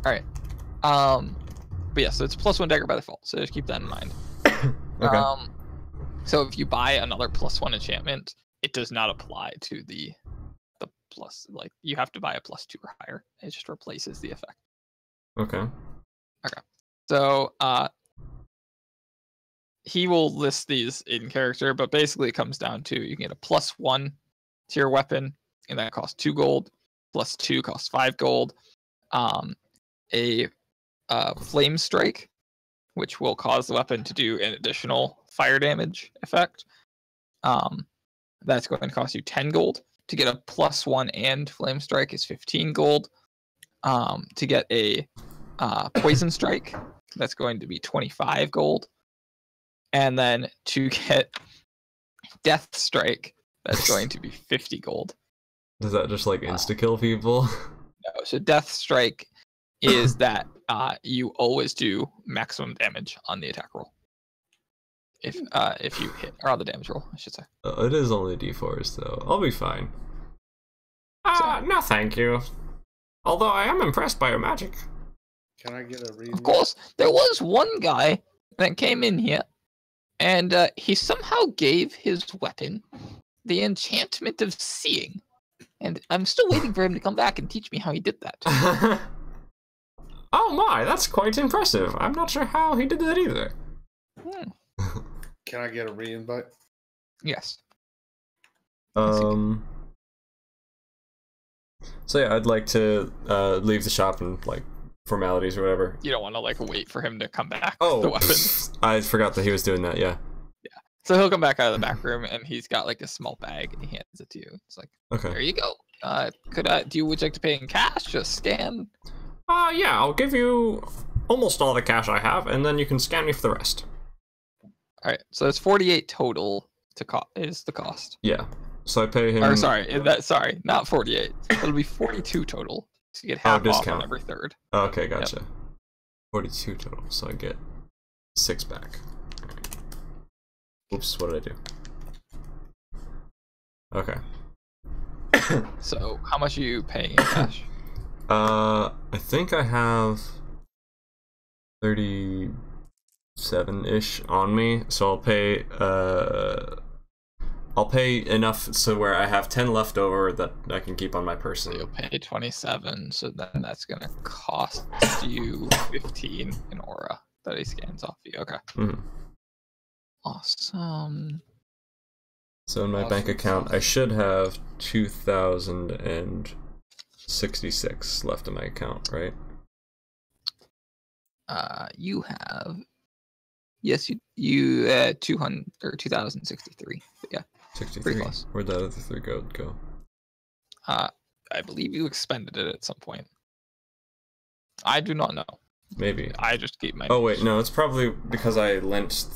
Alright. But yeah, so it's a +1 dagger by default, so just keep that in mind. Okay. So if you buy another +1 enchantment, it does not apply to the plus, like, you have to buy a +2 or higher. It just replaces the effect. Okay. So he will list these in character, but basically it comes down to you can get a +1 to your weapon, and that costs 2 gold. +2 costs 5 gold. A flame strike, which will cause the weapon to do an additional fire damage effect. That's going to cost you 10 gold. To get a +1 and flame strike is 15 gold. To get a poison strike, that's going to be 25 gold. And then to get death strike, that's going to be 50 gold. Does that just like insta-kill people? No, so death strike is that you always do maximum damage on the attack roll. If you hit, or on the damage roll, I should say. It is only d4s, so I'll be fine. No thank you. Although I am impressed by your magic. Can I get a read? Of course, there was one guy that came in here, and he somehow gave his weapon the enchantment of seeing. And I'm still waiting for him to come back and teach me how he did that. Oh my, that's quite impressive. I'm not sure how he did that either. Can I get a re-invite? Yes. So yeah, I'd like to leave the shop and like formalities or whatever. You don't want to like wait for him to come back. Oh, with the weapon. I forgot that he was doing that. Yeah. Yeah. So he'll come back out of the back room and he's got like a small bag and he hands it to you. It's like, Okay. there you go. Would you like to pay in cash? Just scan. Yeah, I'll give you almost all the cash I have, and then you can scan me for the rest. All right. So it's 48 total is the cost. Yeah. So I pay him. Or sorry, not 48. It'll be 42 total. So you get half off discount. on every third. Okay, gotcha. Yep. 42 total, so I get 6 back. Right. Oops, what did I do? Okay. So how much are you paying in cash? I think I have 37-ish on me, so I'll pay I'll pay enough so where I have 10 left over that I can keep on my person. You'll pay 27, so then that's gonna cost you 15 in aura that he scans off you. Okay. Mm-hmm. Awesome. So in my bank account, I should have 2,066 left in my account, right? You have. Yes, you 200 or 2,063. Yeah. 63. Pretty close. Where'd that other 3 go? I believe you expended it at some point. I do not know. Maybe. I just keep my. Oh wait, no, it's probably because I lent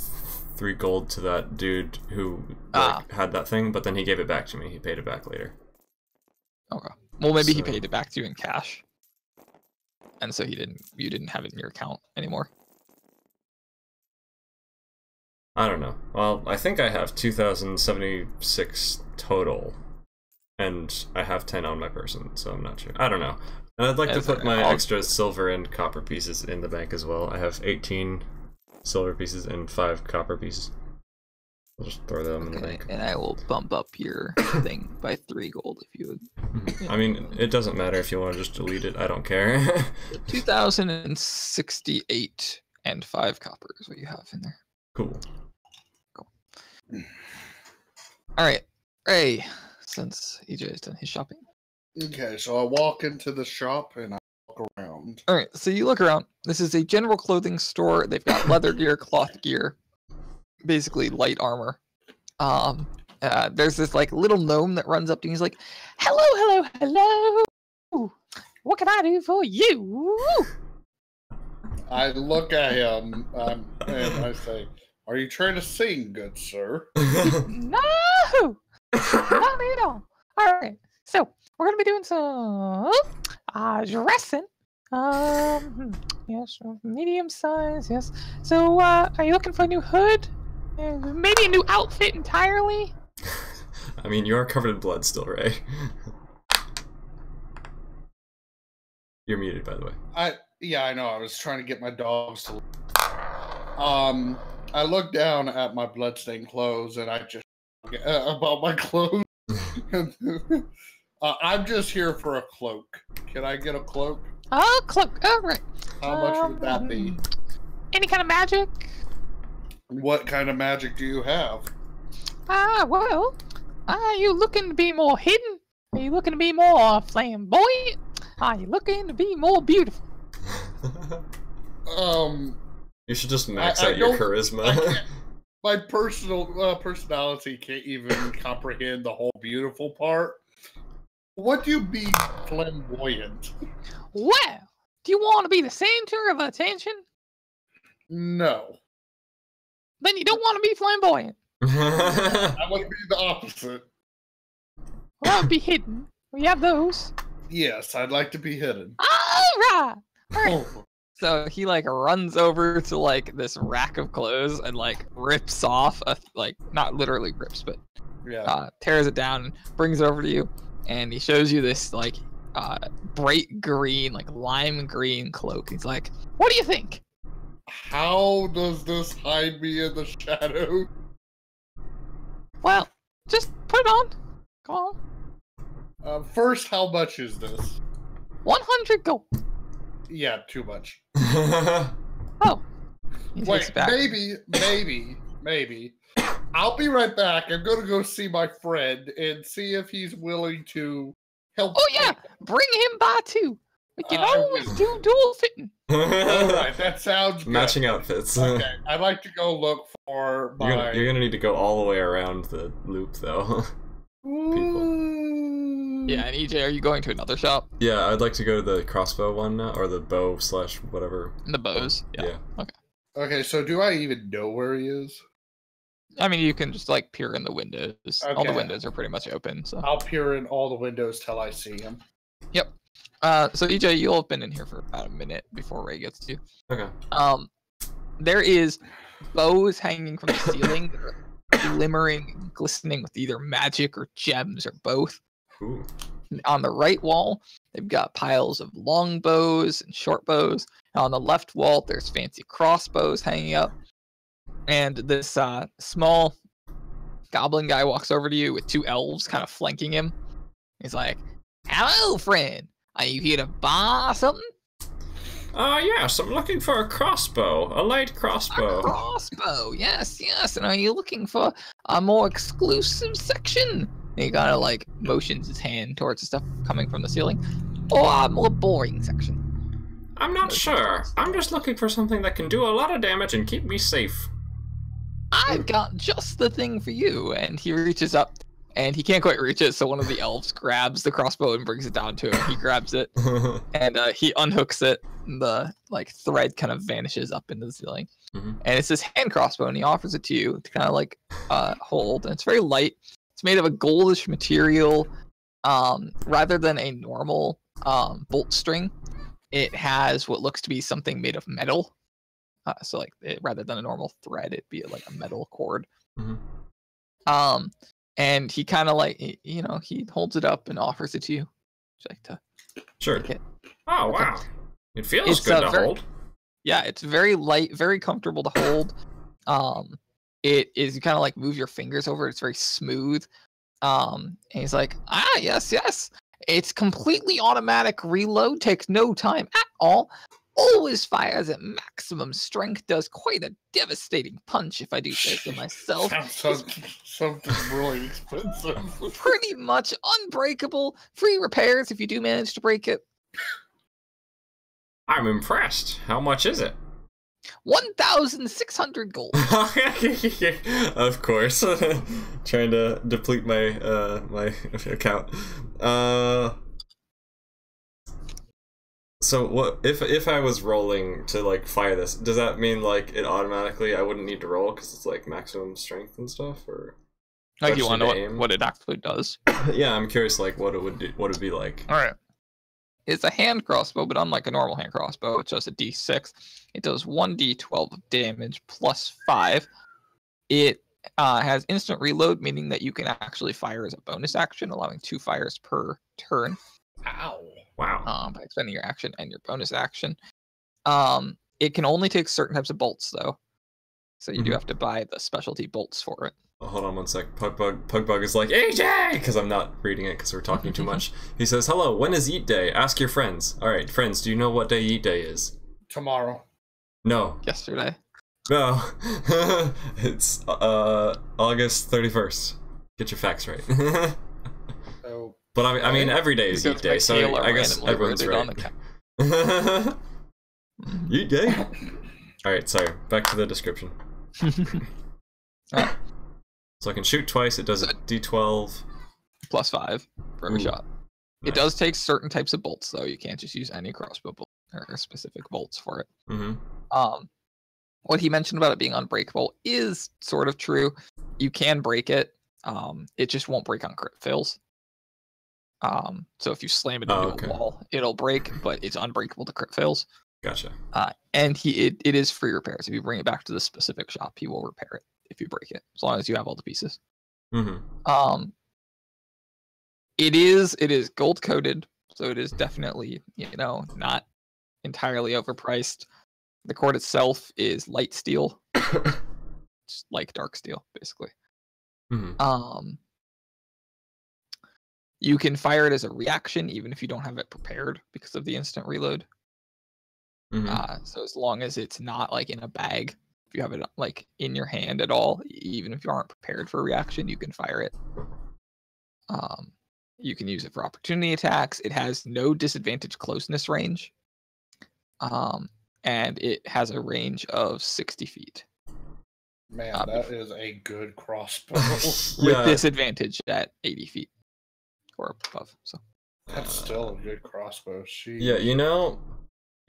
3 gold to that dude who had that thing, but then he gave it back to me. He paid it back later. Okay. Well, maybe he So- paid it back to you in cash, and so you didn't have it in your account anymore. I don't know. Well, I think I have 2,076 total, and I have 10 on my person, so I'm not sure. I don't know. And I'd like to put my extra silver and copper pieces in the bank as well. I have 18 silver pieces and 5 copper pieces. I'll just throw them in the bank. And I will bump up your thing by 3 gold if you would. I mean, it doesn't matter if you want to just delete it. I don't care. 2,068 and 5 copper is what you have in there. Cool. All right, Ray, since EJ has done his shopping. Okay, so I walk into the shop and I walk around. All right, so you look around. This is a general clothing store. They've got leather gear, cloth gear, basically light armor. There's this like little gnome that runs up to you. He's like, "Hello, hello, hello. What can I do for you?" I look at him and I say, "Are you trying to sing, good sir?" No, not at all. All right, so we're gonna be doing some dressing. Yes, medium size. Yes. So, are you looking for a new hood? Maybe a new outfit entirely? I mean, you are covered in blood still, Ray. You're muted, by the way. Yeah, I know. I was trying to get my dogs to. I look down at my bloodstained clothes and I just about my clothes. I'm just here for a cloak. Can I get a cloak? Oh, cloak. All right. How much would that be? Any kind of magic? What kind of magic do you have? Well, are you looking to be more hidden? Are you looking to be more flamboyant? Are you looking to be more beautiful? You should just max out your charisma. My personality can't even comprehend the whole beautiful part. What do you mean flamboyant? Well, do you want to be the center of attention? No. Then you don't want to be flamboyant. I want to be the opposite. Well, that would be hidden. We have those. Yes, I'd like to be hidden. All right. Oh. So he like runs over to like this rack of clothes and like rips off not literally rips, but Yeah. tears it down and brings it over to you, and he shows you this like bright green, like lime green cloak. He's like, "What do you think?" How does this hide me in the shadow? Well, just put it on. Come on. First, how much is this? 100 gold. Yeah, too much. Oh. He takes Wait, it back. maybe. I'll be right back. I'm gonna go see my friend and see if he's willing to help. Oh yeah, bring him by too. We can I always will. do dual fitting. Alright, that sounds good. Matching outfits. Okay, I'd like to go look for my... You're gonna need to go all the way around the loop, though. Yeah, and EJ, are you going to another shop? Yeah, I'd like to go to the crossbow one now, or the bow / whatever. The bows. Yeah. Okay. Okay, so do I even know where he is? I mean, you can just like peer in the windows. All the Okay. windows are pretty much open. So. I'll peer in all the windows till I see him. Yep. So EJ, you'll have been in here for about a minute before Ray gets to you. Okay. There is bows hanging from the ceiling that are glimmering and glistening with either magic or gems or both. Ooh. On the right wall, they've got piles of long bows and short bows. On the left wall, there's fancy crossbows hanging up. And this small goblin guy walks over to you with 2 elves kind of flanking him. He's like, "Hello, friend. Are you here to buy something?" Yes, I'm looking for a crossbow. A light crossbow. A crossbow, yes, yes. And are you looking for a more exclusive section? And he kind of like motions his hand towards the stuff coming from the ceiling. Or a more boring section? I'm not sure. I'm just looking for something that can do a lot of damage and keep me safe. I've got just the thing for you. And he reaches up, and he can't quite reach it, so one of the elves grabs the crossbow and brings it down to him. He grabs it, and he unhooks it. And the like thread kind of vanishes up into the ceiling. And it's this hand crossbow, and he offers it to you to kind of like hold. And it's very light. It's made of a goldish material. Rather than a normal bolt string, it has what looks to be something made of metal. So like rather than a normal thread, it'd be like a metal cord. And he kind of like, he holds it up and offers it to you. Would you like to Sure. take it? Oh, Okay. wow. It feels good to hold. Yeah, it's very light, very comfortable to hold. It is, you kind of like move your fingers over it. It's very smooth. And he's like, yes, yes. It's completely automatic reload, takes no time at all. Always fires at maximum strength, does quite a devastating punch if I do say so myself. Something really expensive. Pretty much unbreakable. Free repairs if you do manage to break it. I'm impressed. How much is it? 1,600 gold. Of course. Trying to deplete my my account. So what if I was rolling to like fire this? Does that mean like it automatically I wouldn't need to roll because it's like maximum strength and stuff, or? Like, you want to know what it actually does? Yeah, I'm curious like what it would do, what it'd be like. All right. It's a hand crossbow, but unlike a normal hand crossbow, it's just a D6. It does 1d12 of damage plus 5. It has instant reload, meaning that you can actually fire as a bonus action, allowing 2 fires per turn. Ow. Wow. By expending your action and your bonus action. It can only take certain types of bolts, though. So you do have to buy the specialty bolts for it. Oh, hold on one sec. Pugbug is like, AJ! Because I'm not reading it because we're talking too much. He says, hello, when is Eat Day? Ask your friends. Alright, friends, do you know what day Eat Day is? Tomorrow. No. Yesterday. No. It's August 31st. Get your facts right. Oh. But I mean, every day is Eat Day, so I guess everyone's right. Eat Day? Alright, sorry. Back to the description. So I can shoot twice, it does a d12. Plus 5 for every shot. It does take certain types of bolts, though. You can't just use any crossbow bolt or specific bolts for it. What he mentioned about it being unbreakable is sort of true. You can break it. It just won't break on crit fails. So if you slam it into a wall, it'll break, but it's unbreakable to crit fails. Gotcha. And it is free repairs. If you bring it back to the specific shop, he will repair it if you break it, as long as you have all the pieces. It is gold coated, so it is definitely, not entirely overpriced. The cord itself is light steel, just like dark steel, basically. You can fire it as a reaction, even if you don't have it prepared because of the instant reload. So as long as it's not like in a bag, if you have it like in your hand at all, even if you aren't prepared for a reaction, you can fire it. You can use it for opportunity attacks. It has no disadvantage closeness range. And it has a range of 60 feet. Man, that is a good crossbow. With disadvantage at 80 feet or above. So that's still a good crossbow. Jeez. Yeah,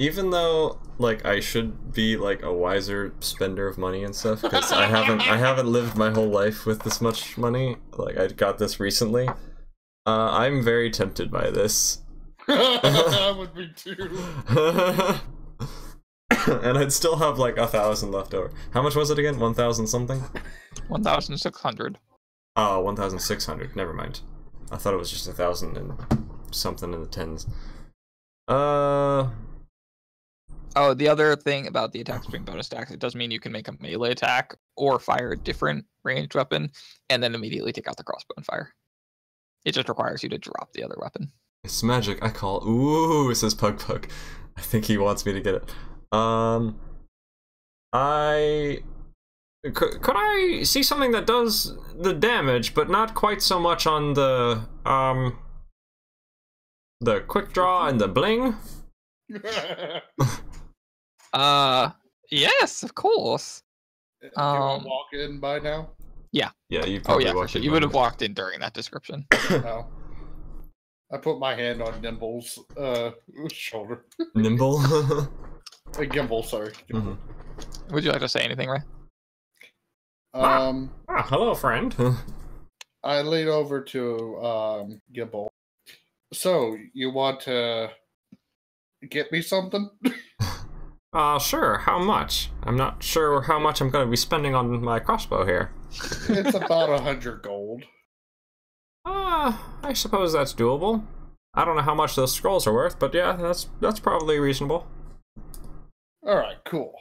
even though like I should be like a wiser spender of money and stuff, because I haven't lived my whole life with this much money. Like I got this recently. I'm very tempted by this. I would be too. And I'd still have like 1,000 left over. How much was it again? 1,000 something? 1,600. Oh, 1,600. Never mind. I thought it was just 1,000 and something in the tens. Oh, the other thing about the attacks being bonus attacks, it does mean you can make a melee attack or fire a different ranged weapon, and then immediately take out the crossbow and fire. It just requires you to drop the other weapon. It's magic. I call. Ooh, it says Pug Pug. I think he wants me to get it. Could I see something that does the damage, but not quite so much on the quick draw and the bling? Yes, of course. Do I walk in by now? Yeah. Yeah, you Oh probably yeah, for walked sure. in You by would have now. walked in during that description. No. I put my hand on Nimble's shoulder. Nimble. Gimble, sorry. Mhm. Would you like to say anything, Ray? Hello, friend. I lean over to Gimble. So, you want to get me something? Sure. How much? I'm not sure how much I'm going to be spending on my crossbow here. It's about 100 gold. I suppose that's doable. I don't know how much those scrolls are worth, but yeah, that's probably reasonable. Alright, cool.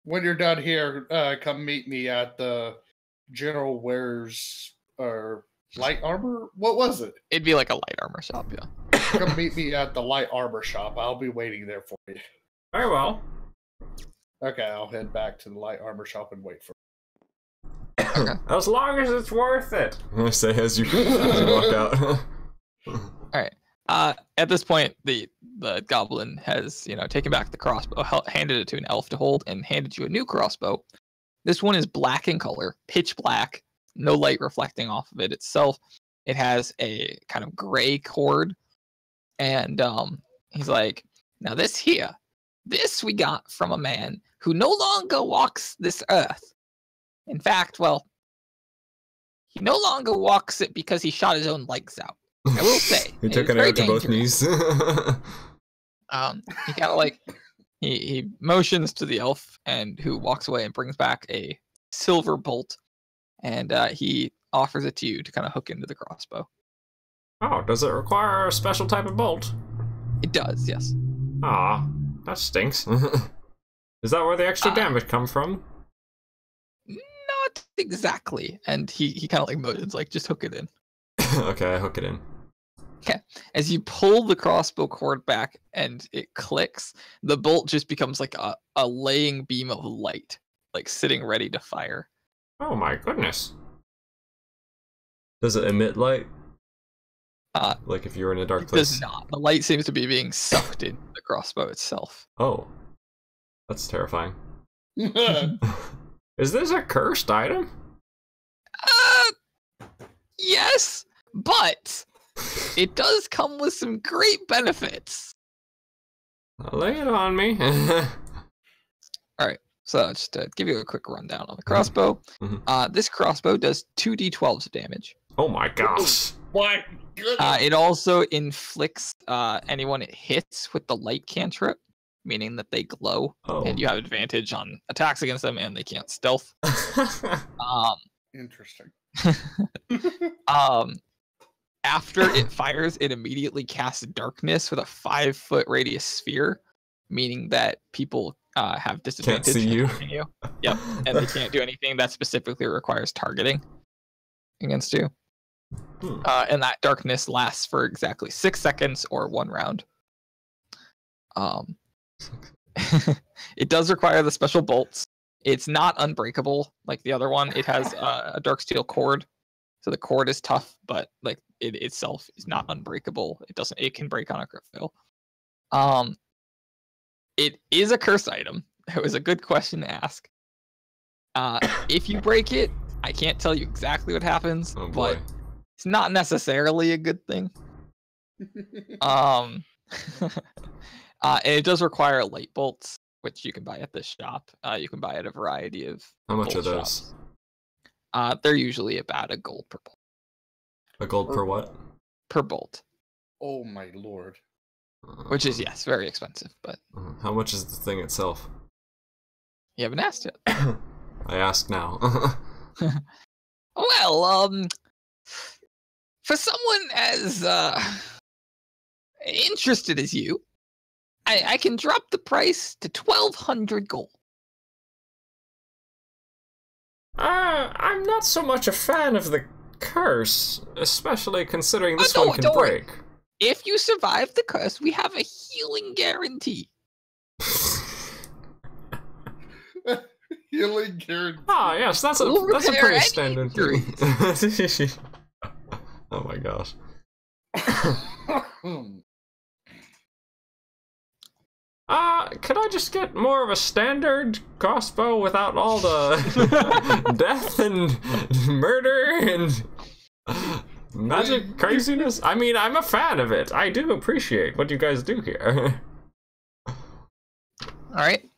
When you're done here, come meet me at the General Wares or light armor? What was it? It'd be like a light armor shop, yeah. Come meet me at the light armor shop. I'll be waiting there for you. Very well. Okay, I'll head back to the light armor shop and wait for As long as it's worth it. I say as you walk out. Alright. At this point, the goblin has, taken back the crossbow, handed it to an elf to hold, and handed you a new crossbow. This one is black in color, pitch black, no light reflecting off of it itself. It has a kind of gray cord, and he's like, now this we got from a man who no longer walks this earth. In fact, well, he no longer walks it because he shot his own legs out. I will say. He took an arrow to both knees. He kind of like he motions to the elf and who walks away and brings back a silver bolt, and he offers it to you to kind of hook into the crossbow. Oh, does it require a special type of bolt? It does, yes. Ah, that stinks. Is that where the extra damage come from? Not exactly. And he kind of like motions, like, just hook it in. Okay, I hook it in. Okay. As you pull the crossbow cord back and it clicks, the bolt just becomes like a laying beam of light, like sitting ready to fire. Oh my goodness. Does it emit light? Like if you were in a dark It place? does not. The light seems to be being sucked into the crossbow itself. Oh. That's terrifying. you. Is this a cursed item? Yes, but it does come with some great benefits. Lay it on me. Alright, so just to give you a quick rundown on the crossbow. Mhm. This crossbow does 2d12s of damage. Oh my gosh. My goodness. It also inflicts anyone it hits with the light cantrip, meaning that they glow, Oh. and you have advantage on attacks against them, and they can't stealth. Interesting. After it fires, it immediately casts darkness with a 5-foot radius sphere, meaning that people have disadvantage see you. against you. Yep, and they can't do anything that specifically requires targeting against you. And that darkness lasts for exactly 6 seconds or 1 round. It does require the special bolts. It's not unbreakable like the other one. It has a dark steel cord, so the cord is tough, but like it itself is not unbreakable. It can break on a crit fail. It is a curse item. It was a good question to ask. If you break it, I can't tell you exactly what happens, Oh boy. but it's not necessarily a good thing. And it does require light bolts, which you can buy at this shop. You can buy at a variety of How much are bolt those? shops. They're usually about a gold per bolt. A gold per what? Per bolt, Oh my lord. which is, yes, very expensive, but How much is the thing itself? you haven't asked yet. I ask now. Well, for someone as interested as you, I can drop the price to 1,200 gold. I'm not so much a fan of the curse, especially considering this one can don't worry. break. If you survive the curse, we have a healing guarantee. Healing guarantee. Ah, yes, that's a We'll pretty repair standard any thing. Oh my gosh. Could I just get more of a standard crossbow without all the death and murder and magic craziness? I mean, I'm a fan of it. I do appreciate what you guys do here. Alright.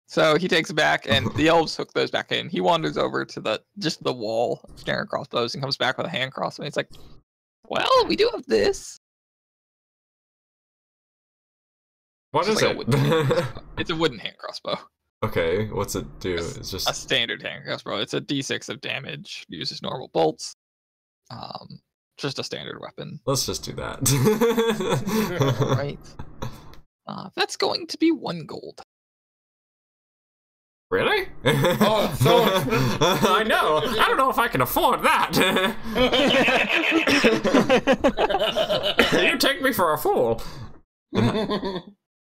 So he takes it back, and the elves hook those back in. He wanders over to the wall of standard crossbows and comes back with a hand crossbow. He's like, well, we do have this. What is like it? It's a wooden hand crossbow. Okay, what's it do? It's just a standard hand crossbow. It's a d6 of damage. Uses normal bolts. Just a standard weapon. Let's just do that. Right. That's going to be 1 gold. Really? Oh, so I know. I don't know if I can afford that. You take me for a fool.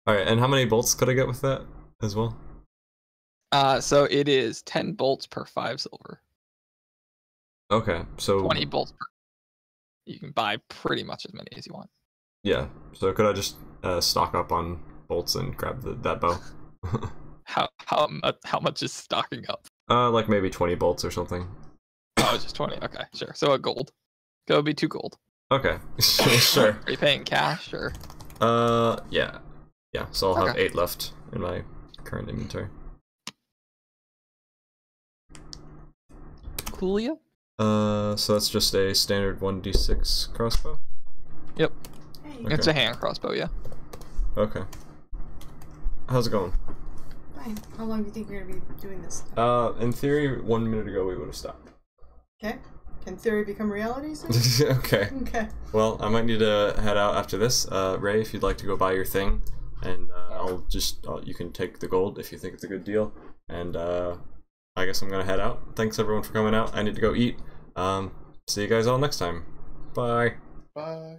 Alright, and how many bolts could I get with that as well? So it is 10 bolts per 5 silver. Okay, so 20 bolts per. You can buy pretty much as many as you want. yeah, so could I just stock up on bolts and grab that bow? How much is stocking up? Like maybe 20 bolts or something. Oh, just 20. Okay, sure. So a gold. Go be 2 gold. Okay, sure. Are you paying cash or? Yeah. Yeah, so I'll have Okay. 8 left in my current inventory. Coolio? So that's just a standard 1d6 crossbow? Yep. Hey, Okay. It's a hand crossbow, yeah. Okay. How's it going? fine. How long do you think we're gonna be doing this? In theory, 1 minute ago we would have stopped. Okay. Can theory become reality soon? Okay. Okay. Well, I might need to head out after this. Ray, if you'd like to go buy your thing, and you can take the gold if you think it's a good deal. And I guess I'm gonna head out. Thanks everyone for coming out. I need to go eat. See you guys all next time. Bye. Bye.